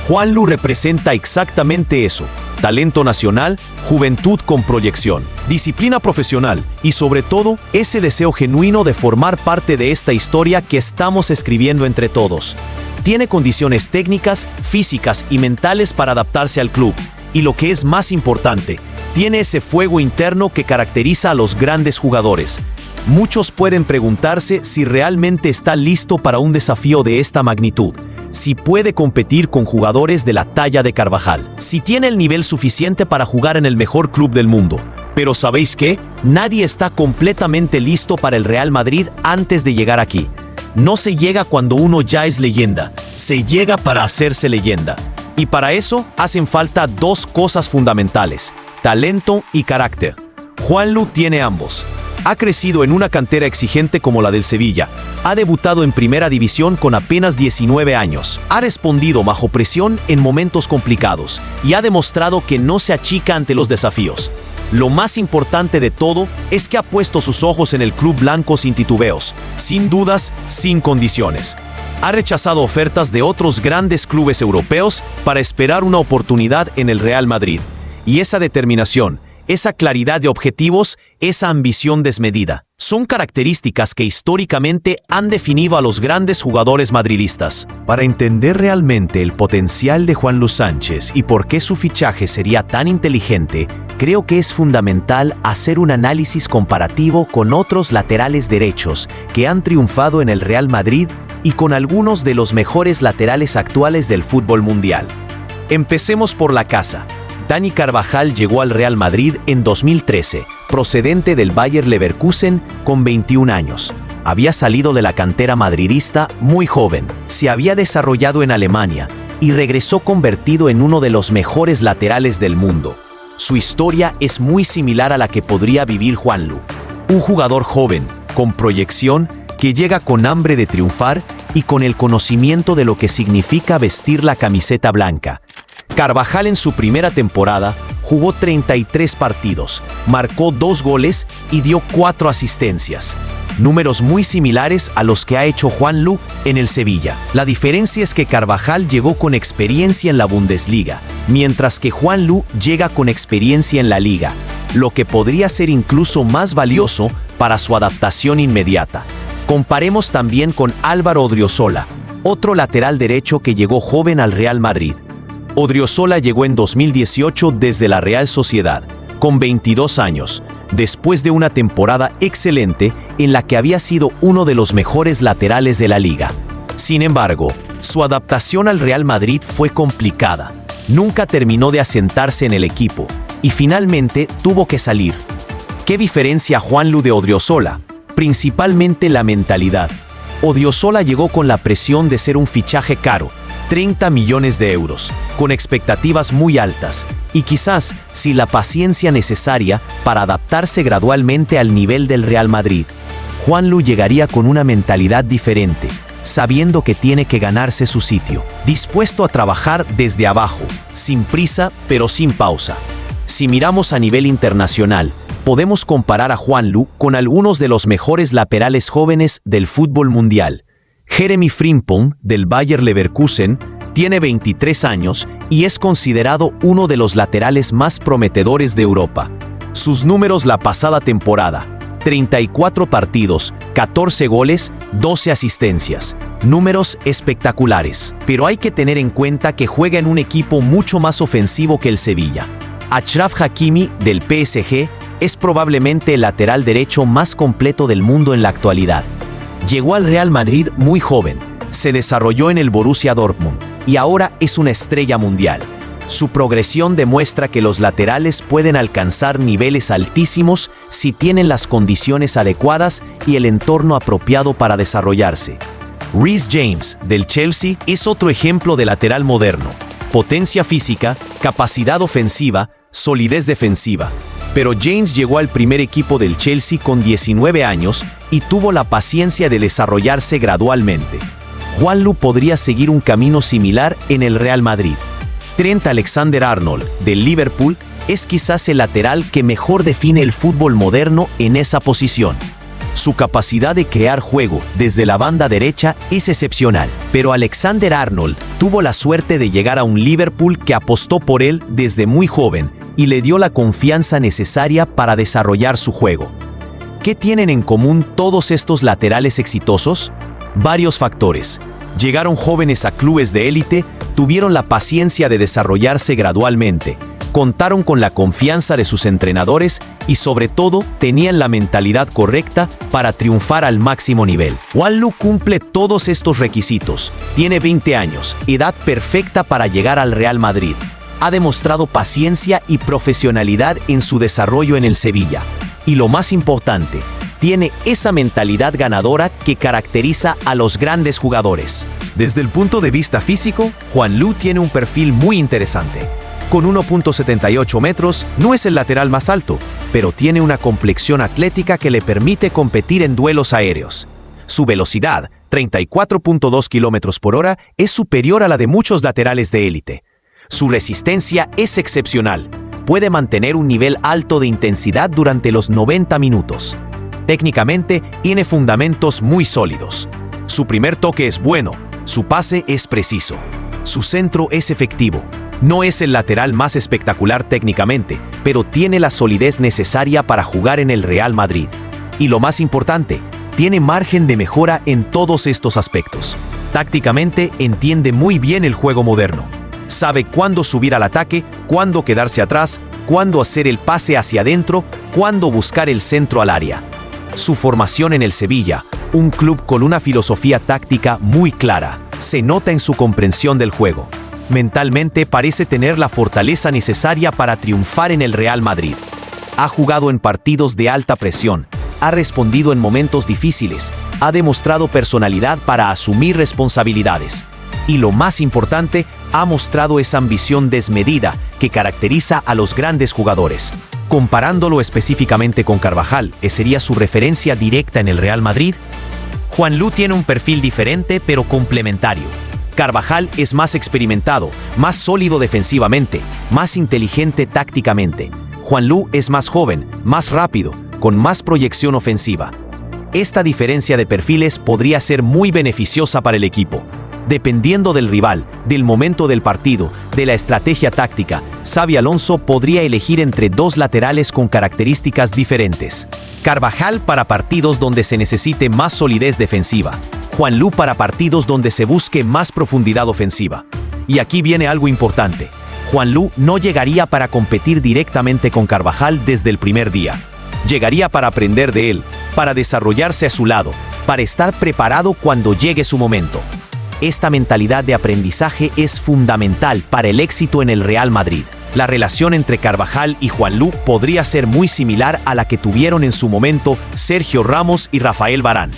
Juanlu representa exactamente eso: talento nacional, juventud con proyección, disciplina profesional y, sobre todo, ese deseo genuino de formar parte de esta historia que estamos escribiendo entre todos. Tiene condiciones técnicas, físicas y mentales para adaptarse al club. Y lo que es más importante, tiene ese fuego interno que caracteriza a los grandes jugadores. Muchos pueden preguntarse si realmente está listo para un desafío de esta magnitud, si puede competir con jugadores de la talla de Carvajal, si tiene el nivel suficiente para jugar en el mejor club del mundo. Pero ¿sabéis qué? Nadie está completamente listo para el Real Madrid antes de llegar aquí. No se llega cuando uno ya es leyenda, se llega para hacerse leyenda. Y para eso hacen falta 2 cosas fundamentales: talento y carácter. Juanlu tiene ambos. Ha crecido en una cantera exigente como la del Sevilla. Ha debutado en primera división con apenas 19 años. Ha respondido bajo presión en momentos complicados y ha demostrado que no se achica ante los desafíos. Lo más importante de todo es que ha puesto sus ojos en el club blanco sin titubeos, sin dudas, sin condiciones. Ha rechazado ofertas de otros grandes clubes europeos para esperar una oportunidad en el Real Madrid. Y esa determinación, esa claridad de objetivos, esa ambición desmedida, son características que históricamente han definido a los grandes jugadores madridistas. Para entender realmente el potencial de Juanlu Sánchez y por qué su fichaje sería tan inteligente, creo que es fundamental hacer un análisis comparativo con otros laterales derechos que han triunfado en el Real Madrid y con algunos de los mejores laterales actuales del fútbol mundial. Empecemos por la casa. Dani Carvajal llegó al Real Madrid en 2013, procedente del Bayer Leverkusen con 21 años. Había salido de la cantera madridista muy joven, se había desarrollado en Alemania y regresó convertido en uno de los mejores laterales del mundo. Su historia es muy similar a la que podría vivir Juanlu. Un jugador joven, con proyección, que llega con hambre de triunfar y con el conocimiento de lo que significa vestir la camiseta blanca. Carvajal en su primera temporada jugó 33 partidos, marcó 2 goles y dio 4 asistencias. Números muy similares a los que ha hecho Juanlu en el Sevilla. La diferencia es que Carvajal llegó con experiencia en la Bundesliga, mientras que Juanlu llega con experiencia en la Liga, lo que podría ser incluso más valioso para su adaptación inmediata. Comparemos también con Álvaro Odriozola, otro lateral derecho que llegó joven al Real Madrid. Odriozola llegó en 2018 desde la Real Sociedad, con 22 años, después de una temporada excelente en la que había sido uno de los mejores laterales de la liga. Sin embargo, su adaptación al Real Madrid fue complicada. Nunca terminó de asentarse en el equipo y finalmente tuvo que salir. ¿Qué diferencia Juanlu de Odriozola? Principalmente la mentalidad. Odriozola llegó con la presión de ser un fichaje caro, 30 millones de euros, con expectativas muy altas y quizás sin la paciencia necesaria para adaptarse gradualmente al nivel del Real Madrid. Juanlu llegaría con una mentalidad diferente, sabiendo que tiene que ganarse su sitio, dispuesto a trabajar desde abajo, sin prisa pero sin pausa. Si miramos a nivel internacional, podemos comparar a Juanlu con algunos de los mejores laterales jóvenes del fútbol mundial. Jeremy Frimpong, del Bayer Leverkusen, tiene 23 años y es considerado uno de los laterales más prometedores de Europa. Sus números la pasada temporada: 34 partidos, 14 goles, 12 asistencias. Números espectaculares. Pero hay que tener en cuenta que juega en un equipo mucho más ofensivo que el Sevilla. Achraf Hakimi, del PSG, es probablemente el lateral derecho más completo del mundo en la actualidad. Llegó al Real Madrid muy joven, se desarrolló en el Borussia Dortmund y ahora es una estrella mundial. Su progresión demuestra que los laterales pueden alcanzar niveles altísimos si tienen las condiciones adecuadas y el entorno apropiado para desarrollarse. Reece James, del Chelsea, es otro ejemplo de lateral moderno. Potencia física, capacidad ofensiva, solidez defensiva. Pero James llegó al primer equipo del Chelsea con 19 años y tuvo la paciencia de desarrollarse gradualmente. Juanlu podría seguir un camino similar en el Real Madrid. Trent Alexander-Arnold, del Liverpool, es quizás el lateral que mejor define el fútbol moderno en esa posición. Su capacidad de crear juego desde la banda derecha es excepcional, pero Alexander-Arnold tuvo la suerte de llegar a un Liverpool que apostó por él desde muy joven y le dio la confianza necesaria para desarrollar su juego. ¿Qué tienen en común todos estos laterales exitosos? Varios factores. Llegaron jóvenes a clubes de élite, tuvieron la paciencia de desarrollarse gradualmente, contaron con la confianza de sus entrenadores y sobre todo tenían la mentalidad correcta para triunfar al máximo nivel. Juanlu cumple todos estos requisitos. Tiene 20 años, edad perfecta para llegar al Real Madrid. Ha demostrado paciencia y profesionalidad en su desarrollo en el Sevilla. Y lo más importante, tiene esa mentalidad ganadora que caracteriza a los grandes jugadores. Desde el punto de vista físico, Juanlu tiene un perfil muy interesante. Con 1.78 metros, no es el lateral más alto, pero tiene una complexión atlética que le permite competir en duelos aéreos. Su velocidad, 34.2 km por hora, es superior a la de muchos laterales de élite. Su resistencia es excepcional. Puede mantener un nivel alto de intensidad durante los 90 minutos. Técnicamente, tiene fundamentos muy sólidos. Su primer toque es bueno, su pase es preciso. Su centro es efectivo. No es el lateral más espectacular técnicamente, pero tiene la solidez necesaria para jugar en el Real Madrid. Y lo más importante, tiene margen de mejora en todos estos aspectos. Tácticamente, entiende muy bien el juego moderno. Sabe cuándo subir al ataque, cuándo quedarse atrás, cuándo hacer el pase hacia adentro, cuándo buscar el centro al área. Su formación en el Sevilla, un club con una filosofía táctica muy clara, se nota en su comprensión del juego. Mentalmente parece tener la fortaleza necesaria para triunfar en el Real Madrid. Ha jugado en partidos de alta presión, ha respondido en momentos difíciles, ha demostrado personalidad para asumir responsabilidades. Y lo más importante, ha mostrado esa ambición desmedida que caracteriza a los grandes jugadores. Comparándolo específicamente con Carvajal, ¿esa sería su referencia directa en el Real Madrid? Juanlu tiene un perfil diferente pero complementario. Carvajal es más experimentado, más sólido defensivamente, más inteligente tácticamente. Juanlu es más joven, más rápido, con más proyección ofensiva. Esta diferencia de perfiles podría ser muy beneficiosa para el equipo. Dependiendo del rival, del momento del partido, de la estrategia táctica, Xabi Alonso podría elegir entre dos laterales con características diferentes. Carvajal para partidos donde se necesite más solidez defensiva. Juanlu para partidos donde se busque más profundidad ofensiva. Y aquí viene algo importante. Juanlu no llegaría para competir directamente con Carvajal desde el primer día. Llegaría para aprender de él, para desarrollarse a su lado, para estar preparado cuando llegue su momento. Esta mentalidad de aprendizaje es fundamental para el éxito en el Real Madrid. La relación entre Carvajal y Juanlu podría ser muy similar a la que tuvieron en su momento Sergio Ramos y Rafael Varane.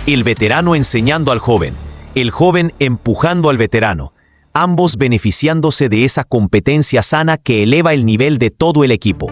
El veterano enseñando al joven, el joven empujando al veterano, ambos beneficiándose de esa competencia sana que eleva el nivel de todo el equipo.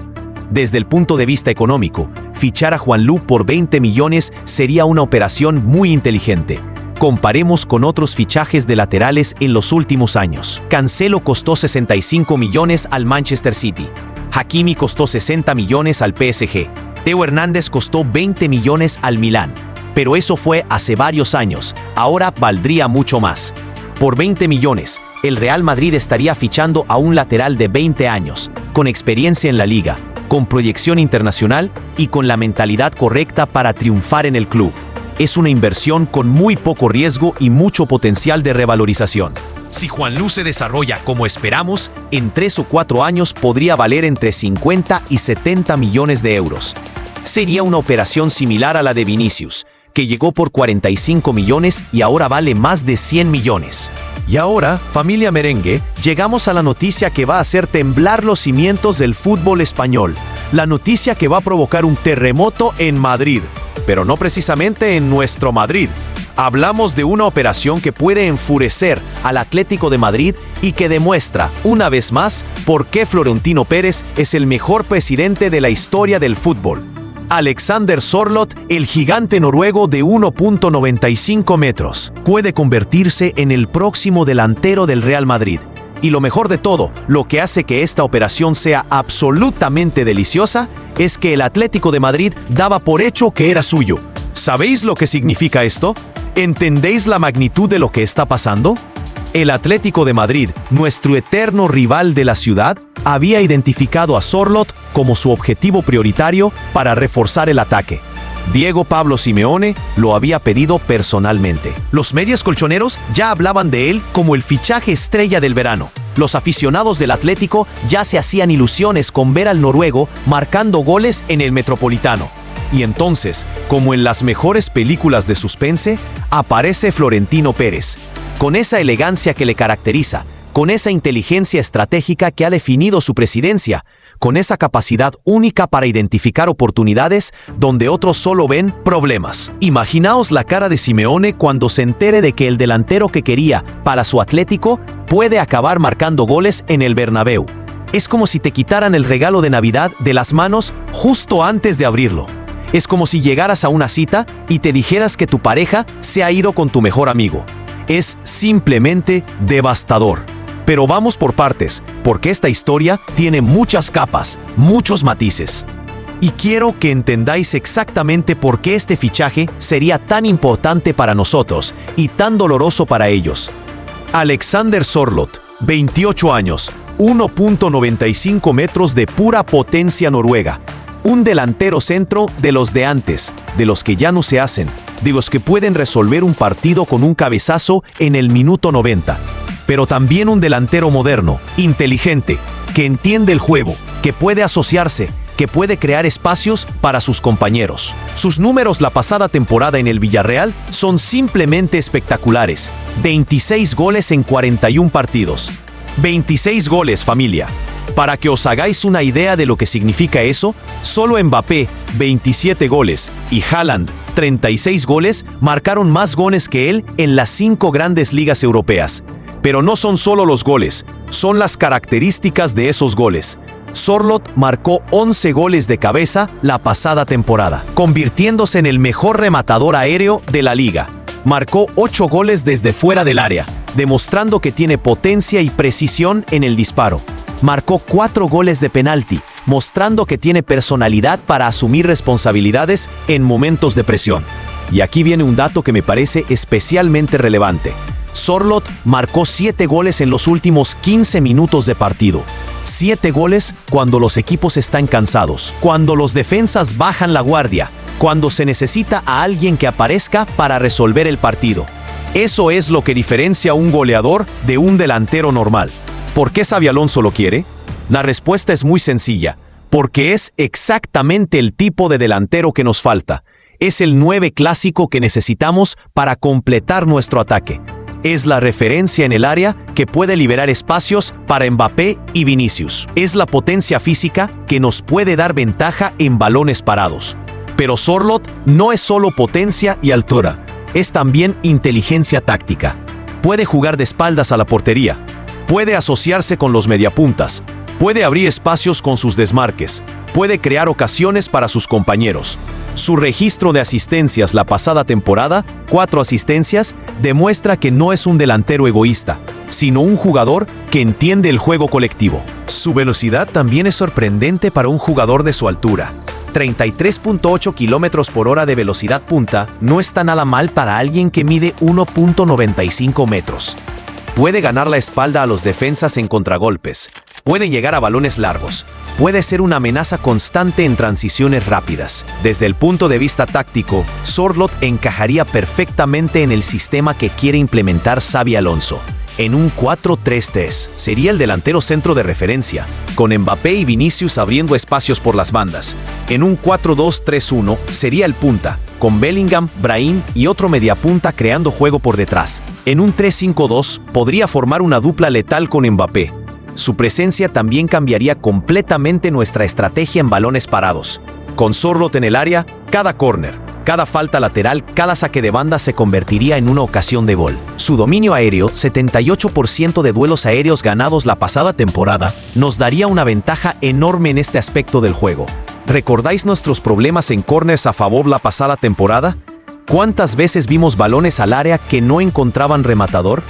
Desde el punto de vista económico, fichar a Juanlu por 20 millones sería una operación muy inteligente. Comparemos con otros fichajes de laterales en los últimos años. Cancelo costó 65 millones al Manchester City. Hakimi costó 60 millones al PSG. Theo Hernández costó 20 millones al Milán. Pero eso fue hace varios años. Ahora valdría mucho más. Por 20 millones, el Real Madrid estaría fichando a un lateral de 20 años, con experiencia en la liga, con proyección internacional y con la mentalidad correcta para triunfar en el club. Es una inversión con muy poco riesgo y mucho potencial de revalorización. Si Juanlu se desarrolla como esperamos, en 3 o 4 años podría valer entre 50 y 70 millones de euros. Sería una operación similar a la de Vinicius, que llegó por 45 millones y ahora vale más de 100 millones. Y ahora, familia merengue, llegamos a la noticia que va a hacer temblar los cimientos del fútbol español. La noticia que va a provocar un terremoto en Madrid. Pero no precisamente en nuestro Madrid. Hablamos de una operación que puede enfurecer al Atlético de Madrid y que demuestra, una vez más, por qué Florentino Pérez es el mejor presidente de la historia del fútbol. Alexander Sørloth, el gigante noruego de 1.95 metros, puede convertirse en el próximo delantero del Real Madrid. Y lo mejor de todo, lo que hace que esta operación sea absolutamente deliciosa, es que el Atlético de Madrid daba por hecho que era suyo. ¿Sabéis lo que significa esto? ¿Entendéis la magnitud de lo que está pasando? El Atlético de Madrid, nuestro eterno rival de la ciudad, había identificado a Sørloth como su objetivo prioritario para reforzar el ataque. Diego Pablo Simeone lo había pedido personalmente. Los medios colchoneros ya hablaban de él como el fichaje estrella del verano. Los aficionados del Atlético ya se hacían ilusiones con ver al noruego marcando goles en el Metropolitano. Y entonces, como en las mejores películas de suspense, aparece Florentino Pérez, con esa elegancia que le caracteriza, con esa inteligencia estratégica que ha definido su presidencia, con esa capacidad única para identificar oportunidades donde otros solo ven problemas. Imaginaos la cara de Simeone cuando se entere de que el delantero que quería para su Atlético puede acabar marcando goles en el Bernabéu. Es como si te quitaran el regalo de Navidad de las manos justo antes de abrirlo. Es como si llegaras a una cita y te dijeras que tu pareja se ha ido con tu mejor amigo. Es simplemente devastador. Pero vamos por partes, porque esta historia tiene muchas capas, muchos matices. Y quiero que entendáis exactamente por qué este fichaje sería tan importante para nosotros y tan doloroso para ellos. Alexander Sørloth, 28 años, 1.95 metros de pura potencia noruega. Un delantero centro de los de antes, de los que ya no se hacen, de los que pueden resolver un partido con un cabezazo en el minuto 90. Pero también un delantero moderno, inteligente, que entiende el juego, que puede asociarse, que puede crear espacios para sus compañeros. Sus números la pasada temporada en el Villarreal son simplemente espectaculares. 26 goles en 41 partidos. 26 goles, familia. Para que os hagáis una idea de lo que significa eso, solo Mbappé, 27 goles, y Haaland, 36 goles, marcaron más goles que él en las 5 grandes ligas europeas. Pero no son solo los goles, son las características de esos goles. Sorloth marcó 11 goles de cabeza la pasada temporada, convirtiéndose en el mejor rematador aéreo de la liga. Marcó 8 goles desde fuera del área, demostrando que tiene potencia y precisión en el disparo. Marcó 4 goles de penalti, mostrando que tiene personalidad para asumir responsabilidades en momentos de presión. Y aquí viene un dato que me parece especialmente relevante. Sorloth marcó 7 goles en los últimos 15 minutos de partido. 7 goles cuando los equipos están cansados, cuando los defensas bajan la guardia, cuando se necesita a alguien que aparezca para resolver el partido. Eso es lo que diferencia a un goleador de un delantero normal. ¿Por qué Xabi Alonso lo quiere? La respuesta es muy sencilla. Porque es exactamente el tipo de delantero que nos falta. Es el 9 clásico que necesitamos para completar nuestro ataque. Es la referencia en el área que puede liberar espacios para Mbappé y Vinicius. Es la potencia física que nos puede dar ventaja en balones parados. Pero Sorloth no es solo potencia y altura, es también inteligencia táctica. Puede jugar de espaldas a la portería, puede asociarse con los mediapuntas, puede abrir espacios con sus desmarques, puede crear ocasiones para sus compañeros. Su registro de asistencias la pasada temporada, 4 asistencias, demuestra que no es un delantero egoísta, sino un jugador que entiende el juego colectivo. Su velocidad también es sorprendente para un jugador de su altura. 33.8 km/h de velocidad punta no está nada mal para alguien que mide 1.95 metros. Puede ganar la espalda a los defensas en contragolpes, puede llegar a balones largos, puede ser una amenaza constante en transiciones rápidas. Desde el punto de vista táctico, Sorloth encajaría perfectamente en el sistema que quiere implementar Xabi Alonso. En un 4-3-3 sería el delantero centro de referencia, con Mbappé y Vinicius abriendo espacios por las bandas. En un 4-2-3-1 sería el punta, con Bellingham, Brahim y otro mediapunta creando juego por detrás. En un 3-5-2 podría formar una dupla letal con Mbappé. Su presencia también cambiaría completamente nuestra estrategia en balones parados. Con Sorloth en el área, cada córner, cada falta lateral, cada saque de banda se convertiría en una ocasión de gol. Su dominio aéreo, 78% de duelos aéreos ganados la pasada temporada, nos daría una ventaja enorme en este aspecto del juego. ¿Recordáis nuestros problemas en córners a favor la pasada temporada? ¿Cuántas veces vimos balones al área que no encontraban rematador?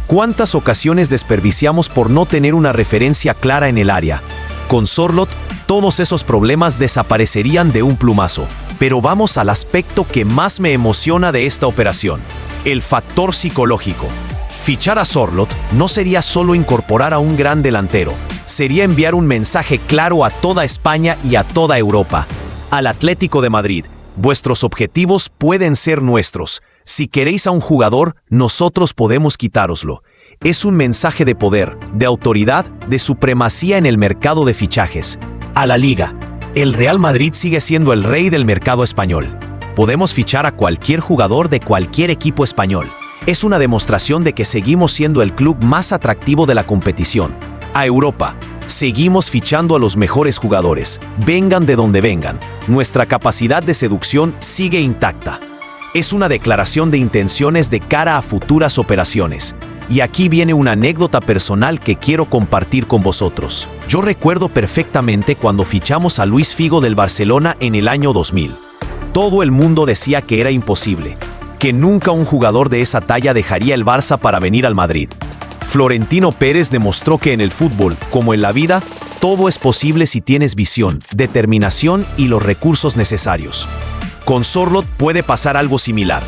¿Cuántas ocasiones desperdiciamos por no tener una referencia clara en el área? Con Sorloth, todos esos problemas desaparecerían de un plumazo. Pero vamos al aspecto que más me emociona de esta operación, el factor psicológico. Fichar a Sorloth no sería solo incorporar a un gran delantero, sería enviar un mensaje claro a toda España y a toda Europa. Al Atlético de Madrid, vuestros objetivos pueden ser nuestros. Si queréis a un jugador, nosotros podemos quitároslo. Es un mensaje de poder, de autoridad, de supremacía en el mercado de fichajes. A la Liga. El Real Madrid sigue siendo el rey del mercado español. Podemos fichar a cualquier jugador de cualquier equipo español. Es una demostración de que seguimos siendo el club más atractivo de la competición. A Europa, seguimos fichando a los mejores jugadores, vengan de donde vengan. Nuestra capacidad de seducción sigue intacta. Es una declaración de intenciones de cara a futuras operaciones. Y aquí viene una anécdota personal que quiero compartir con vosotros. Yo recuerdo perfectamente cuando fichamos a Luis Figo del Barcelona en el año 2000. Todo el mundo decía que era imposible, que nunca un jugador de esa talla dejaría el Barça para venir al Madrid. Florentino Pérez demostró que en el fútbol, como en la vida, todo es posible si tienes visión, determinación y los recursos necesarios. Con Sorloth puede pasar algo similar.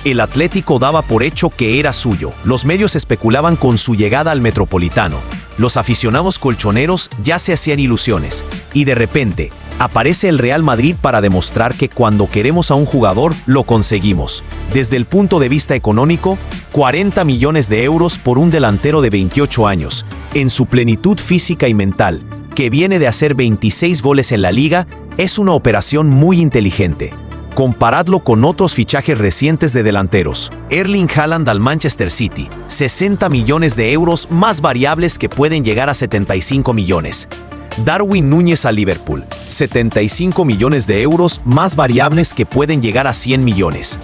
El Atlético daba por hecho que era suyo. Los medios especulaban con su llegada al Metropolitano. Los aficionados colchoneros ya se hacían ilusiones. Y de repente, aparece el Real Madrid para demostrar que cuando queremos a un jugador, lo conseguimos. Desde el punto de vista económico, 40 millones de euros por un delantero de 28 años, en su plenitud física y mental, que viene de hacer 26 goles en la Liga, es una operación muy inteligente. Comparadlo con otros fichajes recientes de delanteros. Erling Haaland al Manchester City, 60 millones de euros más variables que pueden llegar a 75 millones. Darwin Núñez al Liverpool, 75 millones de euros más variables que pueden llegar a 100 millones.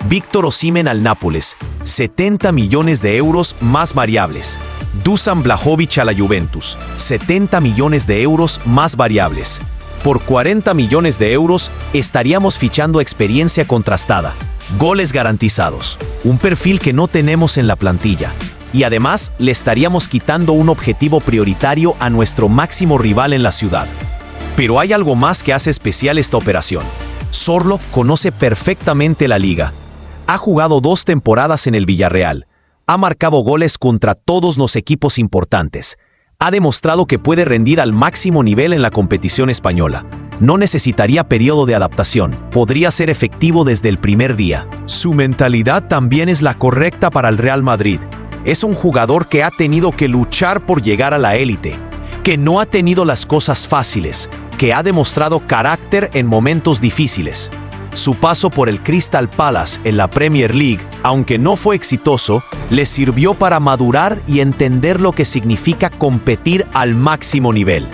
Víctor Osimhen al Nápoles, 70 millones de euros más variables. Dusan Vlahovic a la Juventus, 70 millones de euros más variables. Por 40 millones de euros estaríamos fichando experiencia contrastada, goles garantizados, un perfil que no tenemos en la plantilla. Y además le estaríamos quitando un objetivo prioritario a nuestro máximo rival en la ciudad. Pero hay algo más que hace especial esta operación. Sorloth conoce perfectamente la liga. Ha jugado 2 temporadas en el Villarreal. Ha marcado goles contra todos los equipos importantes. Ha demostrado que puede rendir al máximo nivel en la competición española. No necesitaría periodo de adaptación. Podría ser efectivo desde el primer día. Su mentalidad también es la correcta para el Real Madrid. Es un jugador que ha tenido que luchar por llegar a la élite, que no ha tenido las cosas fáciles, que ha demostrado carácter en momentos difíciles. Su paso por el Crystal Palace en la Premier League, aunque no fue exitoso, le sirvió para madurar y entender lo que significa competir al máximo nivel.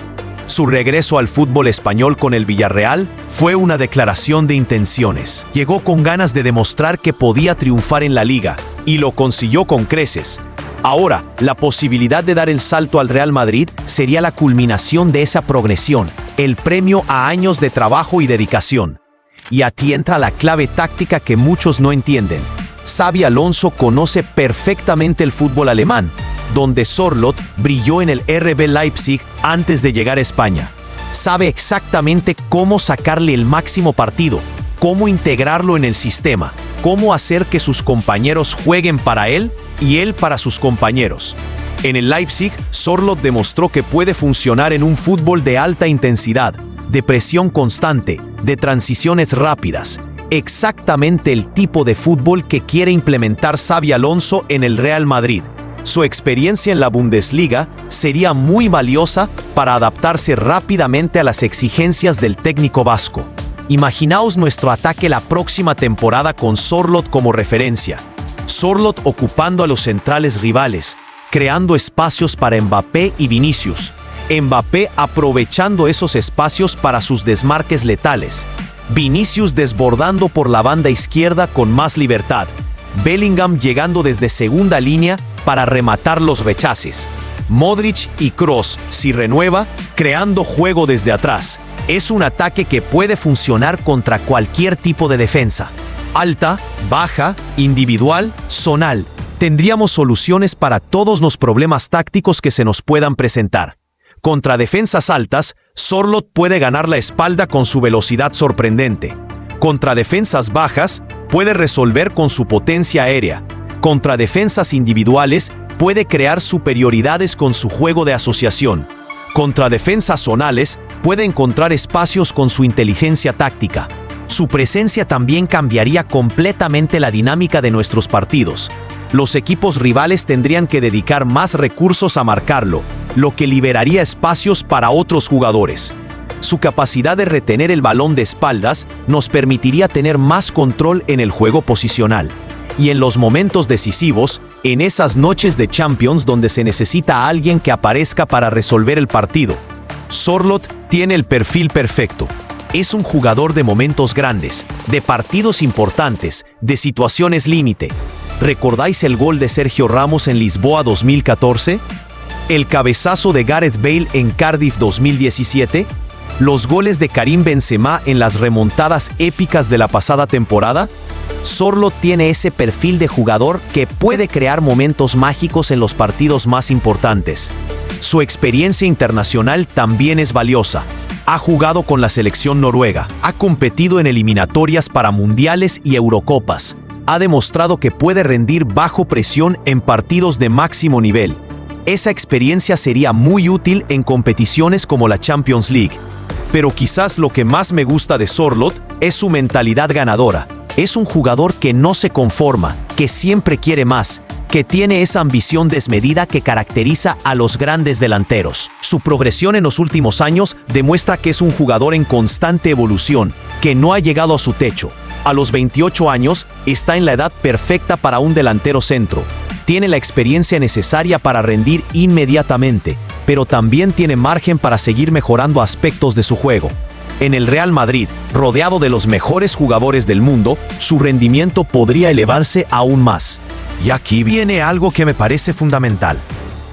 Su regreso al fútbol español con el Villarreal fue una declaración de intenciones. Llegó con ganas de demostrar que podía triunfar en la liga, y lo consiguió con creces. Ahora, la posibilidad de dar el salto al Real Madrid sería la culminación de esa progresión, el premio a años de trabajo y dedicación. Y aquí entra la clave táctica que muchos no entienden. Xabi Alonso conoce perfectamente el fútbol alemán, donde Sorloth brilló en el RB Leipzig antes de llegar a España. Sabe exactamente cómo sacarle el máximo partido, cómo integrarlo en el sistema, cómo hacer que sus compañeros jueguen para él y él para sus compañeros. En el Leipzig, Sorloth demostró que puede funcionar en un fútbol de alta intensidad, de presión constante, de transiciones rápidas. Exactamente el tipo de fútbol que quiere implementar Xabi Alonso en el Real Madrid. Su experiencia en la Bundesliga sería muy valiosa para adaptarse rápidamente a las exigencias del técnico vasco. Imaginaos nuestro ataque la próxima temporada con Sorloth como referencia. Sorloth ocupando a los centrales rivales, creando espacios para Mbappé y Vinicius. Mbappé aprovechando esos espacios para sus desmarques letales. Vinicius desbordando por la banda izquierda con más libertad. Bellingham llegando desde segunda línea para rematar los rechaces. Modric y Kroos, si renueva, creando juego desde atrás. Es un ataque que puede funcionar contra cualquier tipo de defensa. Alta, baja, individual, zonal. Tendríamos soluciones para todos los problemas tácticos que se nos puedan presentar. Contra defensas altas, Sorloth puede ganar la espalda con su velocidad sorprendente. Contra defensas bajas, puede resolver con su potencia aérea. Contra defensas individuales, puede crear superioridades con su juego de asociación. Contra defensas zonales, puede encontrar espacios con su inteligencia táctica. Su presencia también cambiaría completamente la dinámica de nuestros partidos. Los equipos rivales tendrían que dedicar más recursos a marcarlo, lo que liberaría espacios para otros jugadores. Su capacidad de retener el balón de espaldas nos permitiría tener más control en el juego posicional. Y en los momentos decisivos, en esas noches de Champions donde se necesita a alguien que aparezca para resolver el partido, Sorloth tiene el perfil perfecto. Es un jugador de momentos grandes, de partidos importantes, de situaciones límite. ¿Recordáis el gol de Sergio Ramos en Lisboa 2014? ¿El cabezazo de Gareth Bale en Cardiff 2017? ¿Los goles de Karim Benzema en las remontadas épicas de la pasada temporada? Sorloth tiene ese perfil de jugador que puede crear momentos mágicos en los partidos más importantes. Su experiencia internacional también es valiosa. Ha jugado con la selección noruega, ha competido en eliminatorias para mundiales y Eurocopas. Ha demostrado que puede rendir bajo presión en partidos de máximo nivel. Esa experiencia sería muy útil en competiciones como la Champions League. Pero quizás lo que más me gusta de Sorloth es su mentalidad ganadora. Es un jugador que no se conforma, que siempre quiere más, que tiene esa ambición desmedida que caracteriza a los grandes delanteros. Su progresión en los últimos años demuestra que es un jugador en constante evolución, que no ha llegado a su techo. A los 28 años, está en la edad perfecta para un delantero centro. Tiene la experiencia necesaria para rendir inmediatamente, pero también tiene margen para seguir mejorando aspectos de su juego. En el Real Madrid, rodeado de los mejores jugadores del mundo, su rendimiento podría elevarse aún más. Y aquí viene algo que me parece fundamental.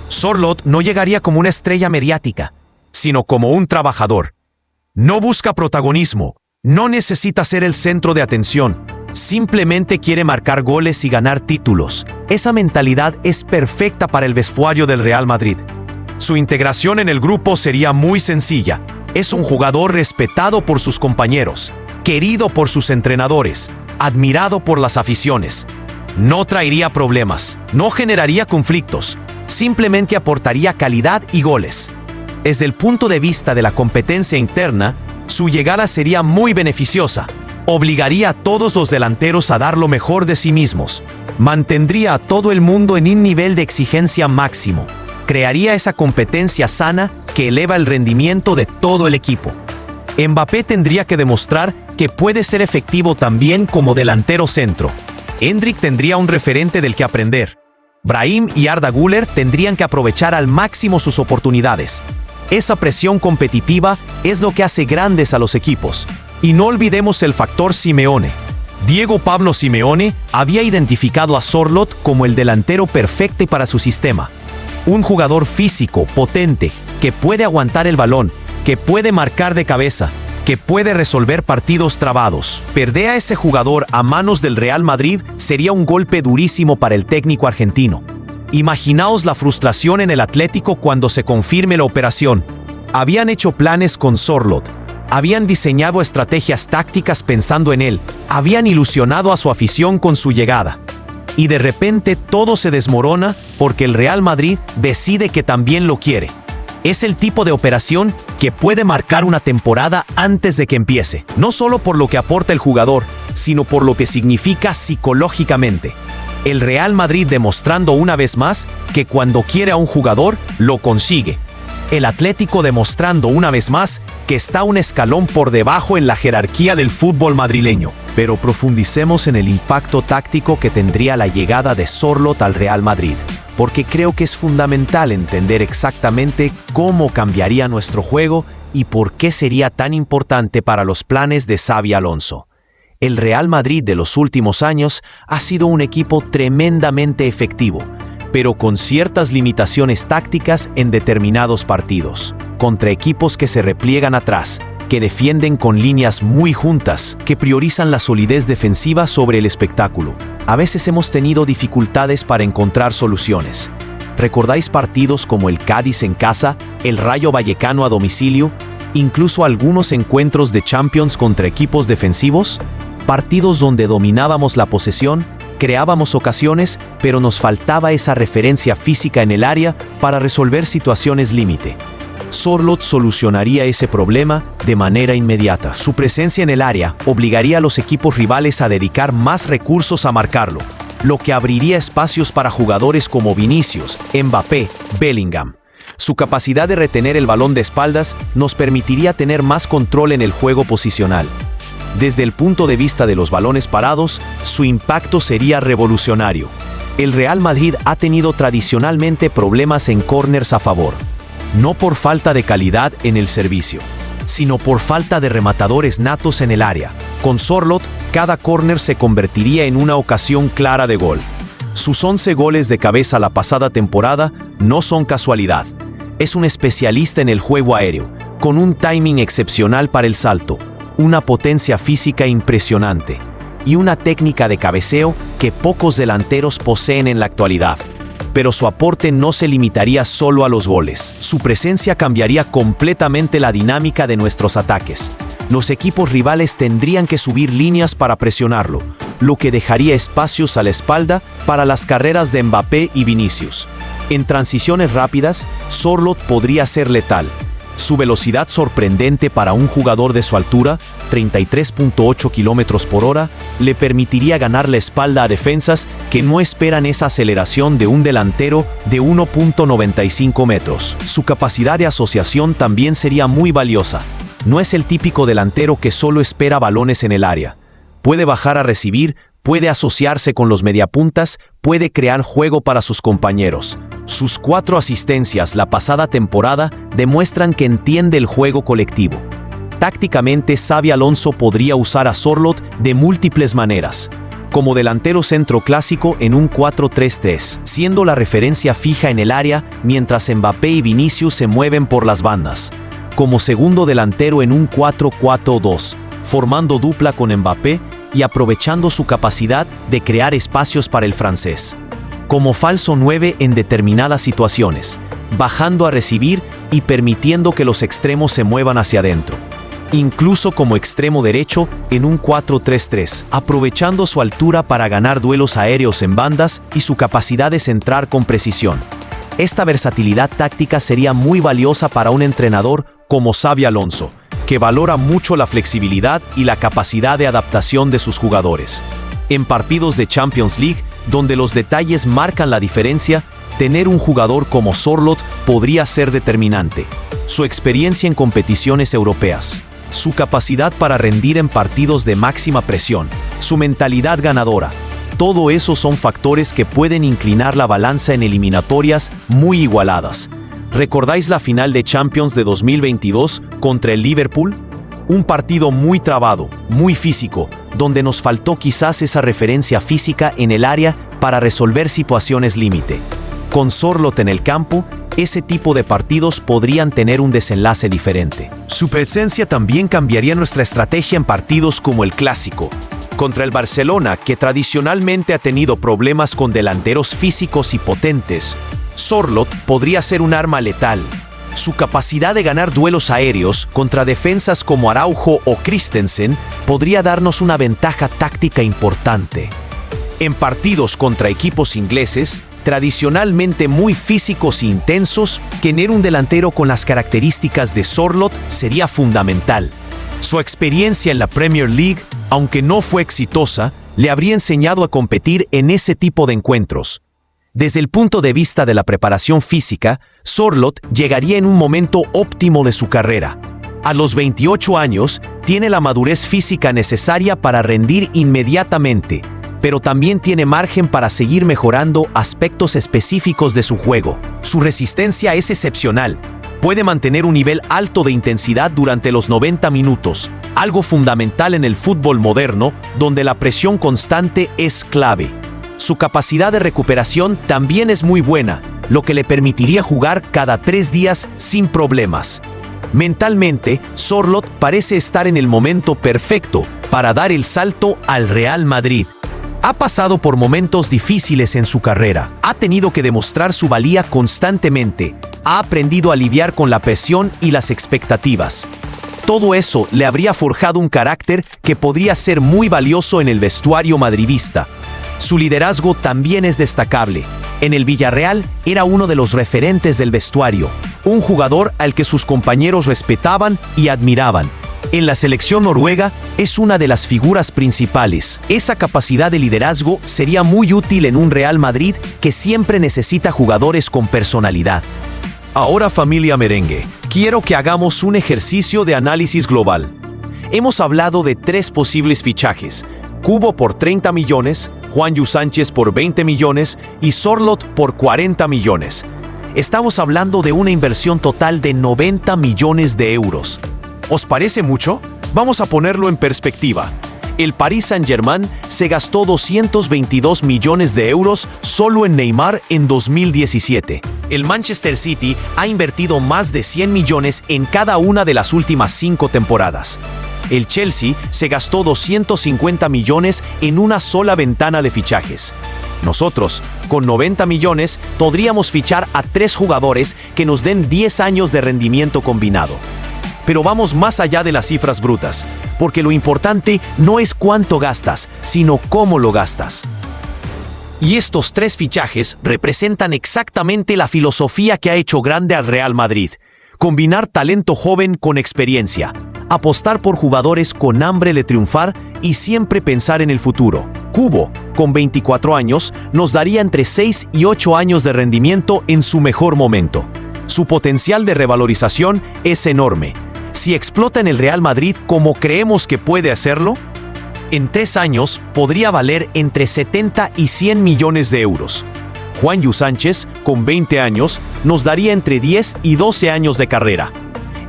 Sorloth no llegaría como una estrella mediática, sino como un trabajador. No busca protagonismo, no necesita ser el centro de atención, simplemente quiere marcar goles y ganar títulos. Esa mentalidad es perfecta para el vestuario del Real Madrid. Su integración en el grupo sería muy sencilla. Es un jugador respetado por sus compañeros, querido por sus entrenadores, admirado por las aficiones. No traería problemas, no generaría conflictos, simplemente aportaría calidad y goles. Desde el punto de vista de la competencia interna, su llegada sería muy beneficiosa. Obligaría a todos los delanteros a dar lo mejor de sí mismos. Mantendría a todo el mundo en un nivel de exigencia máximo. Crearía esa competencia sana que eleva el rendimiento de todo el equipo. Mbappé tendría que demostrar que puede ser efectivo también como delantero centro. Endrick tendría un referente del que aprender. Brahim y Arda Güler tendrían que aprovechar al máximo sus oportunidades. Esa presión competitiva es lo que hace grandes a los equipos. Y no olvidemos el factor Simeone. Diego Pablo Simeone había identificado a Sorloth como el delantero perfecto para su sistema. Un jugador físico, potente, que puede aguantar el balón, que puede marcar de cabeza, que puede resolver partidos trabados. Perder a ese jugador a manos del Real Madrid sería un golpe durísimo para el técnico argentino. Imaginaos la frustración en el Atlético cuando se confirme la operación. Habían hecho planes con Sorloth, habían diseñado estrategias tácticas pensando en él, habían ilusionado a su afición con su llegada. Y de repente todo se desmorona porque el Real Madrid decide que también lo quiere. Es el tipo de operación que puede marcar una temporada antes de que empiece, no solo por lo que aporta el jugador, sino por lo que significa psicológicamente. El Real Madrid demostrando una vez más que cuando quiere a un jugador, lo consigue. El Atlético demostrando una vez más que está un escalón por debajo en la jerarquía del fútbol madrileño. Pero profundicemos en el impacto táctico que tendría la llegada de Sorloth al Real Madrid, porque creo que es fundamental entender exactamente cómo cambiaría nuestro juego y por qué sería tan importante para los planes de Xabi Alonso. El Real Madrid de los últimos años ha sido un equipo tremendamente efectivo, pero con ciertas limitaciones tácticas en determinados partidos, contra equipos que se repliegan atrás, que defienden con líneas muy juntas, que priorizan la solidez defensiva sobre el espectáculo. A veces hemos tenido dificultades para encontrar soluciones. ¿Recordáis partidos como el Cádiz en casa, el Rayo Vallecano a domicilio, incluso algunos encuentros de Champions contra equipos defensivos? Partidos donde dominábamos la posesión, creábamos ocasiones, pero nos faltaba esa referencia física en el área para resolver situaciones límite. Sorloth solucionaría ese problema de manera inmediata. Su presencia en el área obligaría a los equipos rivales a dedicar más recursos a marcarlo, lo que abriría espacios para jugadores como Vinicius, Mbappé, Bellingham. Su capacidad de retener el balón de espaldas nos permitiría tener más control en el juego posicional. Desde el punto de vista de los balones parados, su impacto sería revolucionario. El Real Madrid ha tenido tradicionalmente problemas en córners a favor, no por falta de calidad en el servicio, sino por falta de rematadores natos en el área. Con Sorloth, cada córner se convertiría en una ocasión clara de gol. Sus 11 goles de cabeza la pasada temporada no son casualidad. Es un especialista en el juego aéreo, con un timing excepcional para el salto, una potencia física impresionante y una técnica de cabeceo que pocos delanteros poseen en la actualidad. Pero su aporte no se limitaría solo a los goles. Su presencia cambiaría completamente la dinámica de nuestros ataques. Los equipos rivales tendrían que subir líneas para presionarlo, lo que dejaría espacios a la espalda para las carreras de Mbappé y Vinicius. En transiciones rápidas, Sorloth podría ser letal. Su velocidad sorprendente para un jugador de su altura, 33.8 km por hora, le permitiría ganar la espalda a defensas que no esperan esa aceleración de un delantero de 1.95 metros. Su capacidad de asociación también sería muy valiosa. No es el típico delantero que solo espera balones en el área. Puede bajar a recibir, puede asociarse con los mediapuntas, puede crear juego para sus compañeros. Sus 4 asistencias la pasada temporada demuestran que entiende el juego colectivo. Tácticamente, Xabi Alonso podría usar a Sorloth de múltiples maneras. Como delantero centro clásico en un 4-3-3, siendo la referencia fija en el área mientras Mbappé y Vinicius se mueven por las bandas. Como segundo delantero en un 4-4-2, formando dupla con Mbappé y aprovechando su capacidad de crear espacios para el francés. Como falso 9 en determinadas situaciones, bajando a recibir y permitiendo que los extremos se muevan hacia adentro. Incluso como extremo derecho en un 4-3-3, aprovechando su altura para ganar duelos aéreos en bandas y su capacidad de centrar con precisión. Esta versatilidad táctica sería muy valiosa para un entrenador como Xabi Alonso, que valora mucho la flexibilidad y la capacidad de adaptación de sus jugadores. En partidos de Champions League, donde los detalles marcan la diferencia, tener un jugador como Sorloth podría ser determinante. Su experiencia en competiciones europeas, su capacidad para rendir en partidos de máxima presión, su mentalidad ganadora, todo eso son factores que pueden inclinar la balanza en eliminatorias muy igualadas. ¿Recordáis la final de Champions de 2022 contra el Liverpool? Un partido muy trabado, muy físico, donde nos faltó quizás esa referencia física en el área para resolver situaciones límite. Con Sorloth en el campo, ese tipo de partidos podrían tener un desenlace diferente. Su presencia también cambiaría nuestra estrategia en partidos como el Clásico. Contra el Barcelona, que tradicionalmente ha tenido problemas con delanteros físicos y potentes, Sorloth podría ser un arma letal. Su capacidad de ganar duelos aéreos contra defensas como Araujo o Christensen podría darnos una ventaja táctica importante. En partidos contra equipos ingleses, tradicionalmente muy físicos e intensos, tener un delantero con las características de Sorloth sería fundamental. Su experiencia en la Premier League, aunque no fue exitosa, le habría enseñado a competir en ese tipo de encuentros. Desde el punto de vista de la preparación física, Sorloth llegaría en un momento óptimo de su carrera. A los 28 años, tiene la madurez física necesaria para rendir inmediatamente, pero también tiene margen para seguir mejorando aspectos específicos de su juego. Su resistencia es excepcional. Puede mantener un nivel alto de intensidad durante los 90 minutos, algo fundamental en el fútbol moderno, donde la presión constante es clave. Su capacidad de recuperación también es muy buena, lo que le permitiría jugar cada 3 días sin problemas. Mentalmente, Sorloth parece estar en el momento perfecto para dar el salto al Real Madrid. Ha pasado por momentos difíciles en su carrera, ha tenido que demostrar su valía constantemente, ha aprendido a lidiar con la presión y las expectativas. Todo eso le habría forjado un carácter que podría ser muy valioso en el vestuario madridista. Su liderazgo también es destacable. En el Villarreal era uno de los referentes del vestuario, un jugador al que sus compañeros respetaban y admiraban. En la selección noruega es una de las figuras principales. Esa capacidad de liderazgo sería muy útil en un Real Madrid que siempre necesita jugadores con personalidad. Ahora, familia merengue, quiero que hagamos un ejercicio de análisis global. Hemos hablado de 3 posibles fichajes: Kubo por 30 millones, Juanjo Sánchez por 20 millones y Sorloth por 40 millones. Estamos hablando de una inversión total de 90 millones de euros. ¿Os parece mucho? Vamos a ponerlo en perspectiva. El Paris Saint-Germain se gastó 222 millones de euros solo en Neymar en 2017. El Manchester City ha invertido más de 100 millones en cada una de las últimas 5 temporadas. El Chelsea se gastó 250 millones en una sola ventana de fichajes. Nosotros, con 90 millones, podríamos fichar a 3 jugadores que nos den 10 años de rendimiento combinado. Pero vamos más allá de las cifras brutas, porque lo importante no es cuánto gastas, sino cómo lo gastas. Y estos 3 fichajes representan exactamente la filosofía que ha hecho grande al Real Madrid: combinar talento joven con experiencia, apostar por jugadores con hambre de triunfar y siempre pensar en el futuro. Kubo, con 24 años, nos daría entre 6 y 8 años de rendimiento en su mejor momento. Su potencial de revalorización es enorme. Si explota en el Real Madrid como creemos que puede hacerlo, en 3 años podría valer entre 70 y 100 millones de euros. Juanjo Sánchez, con 20 años, nos daría entre 10 y 12 años de carrera.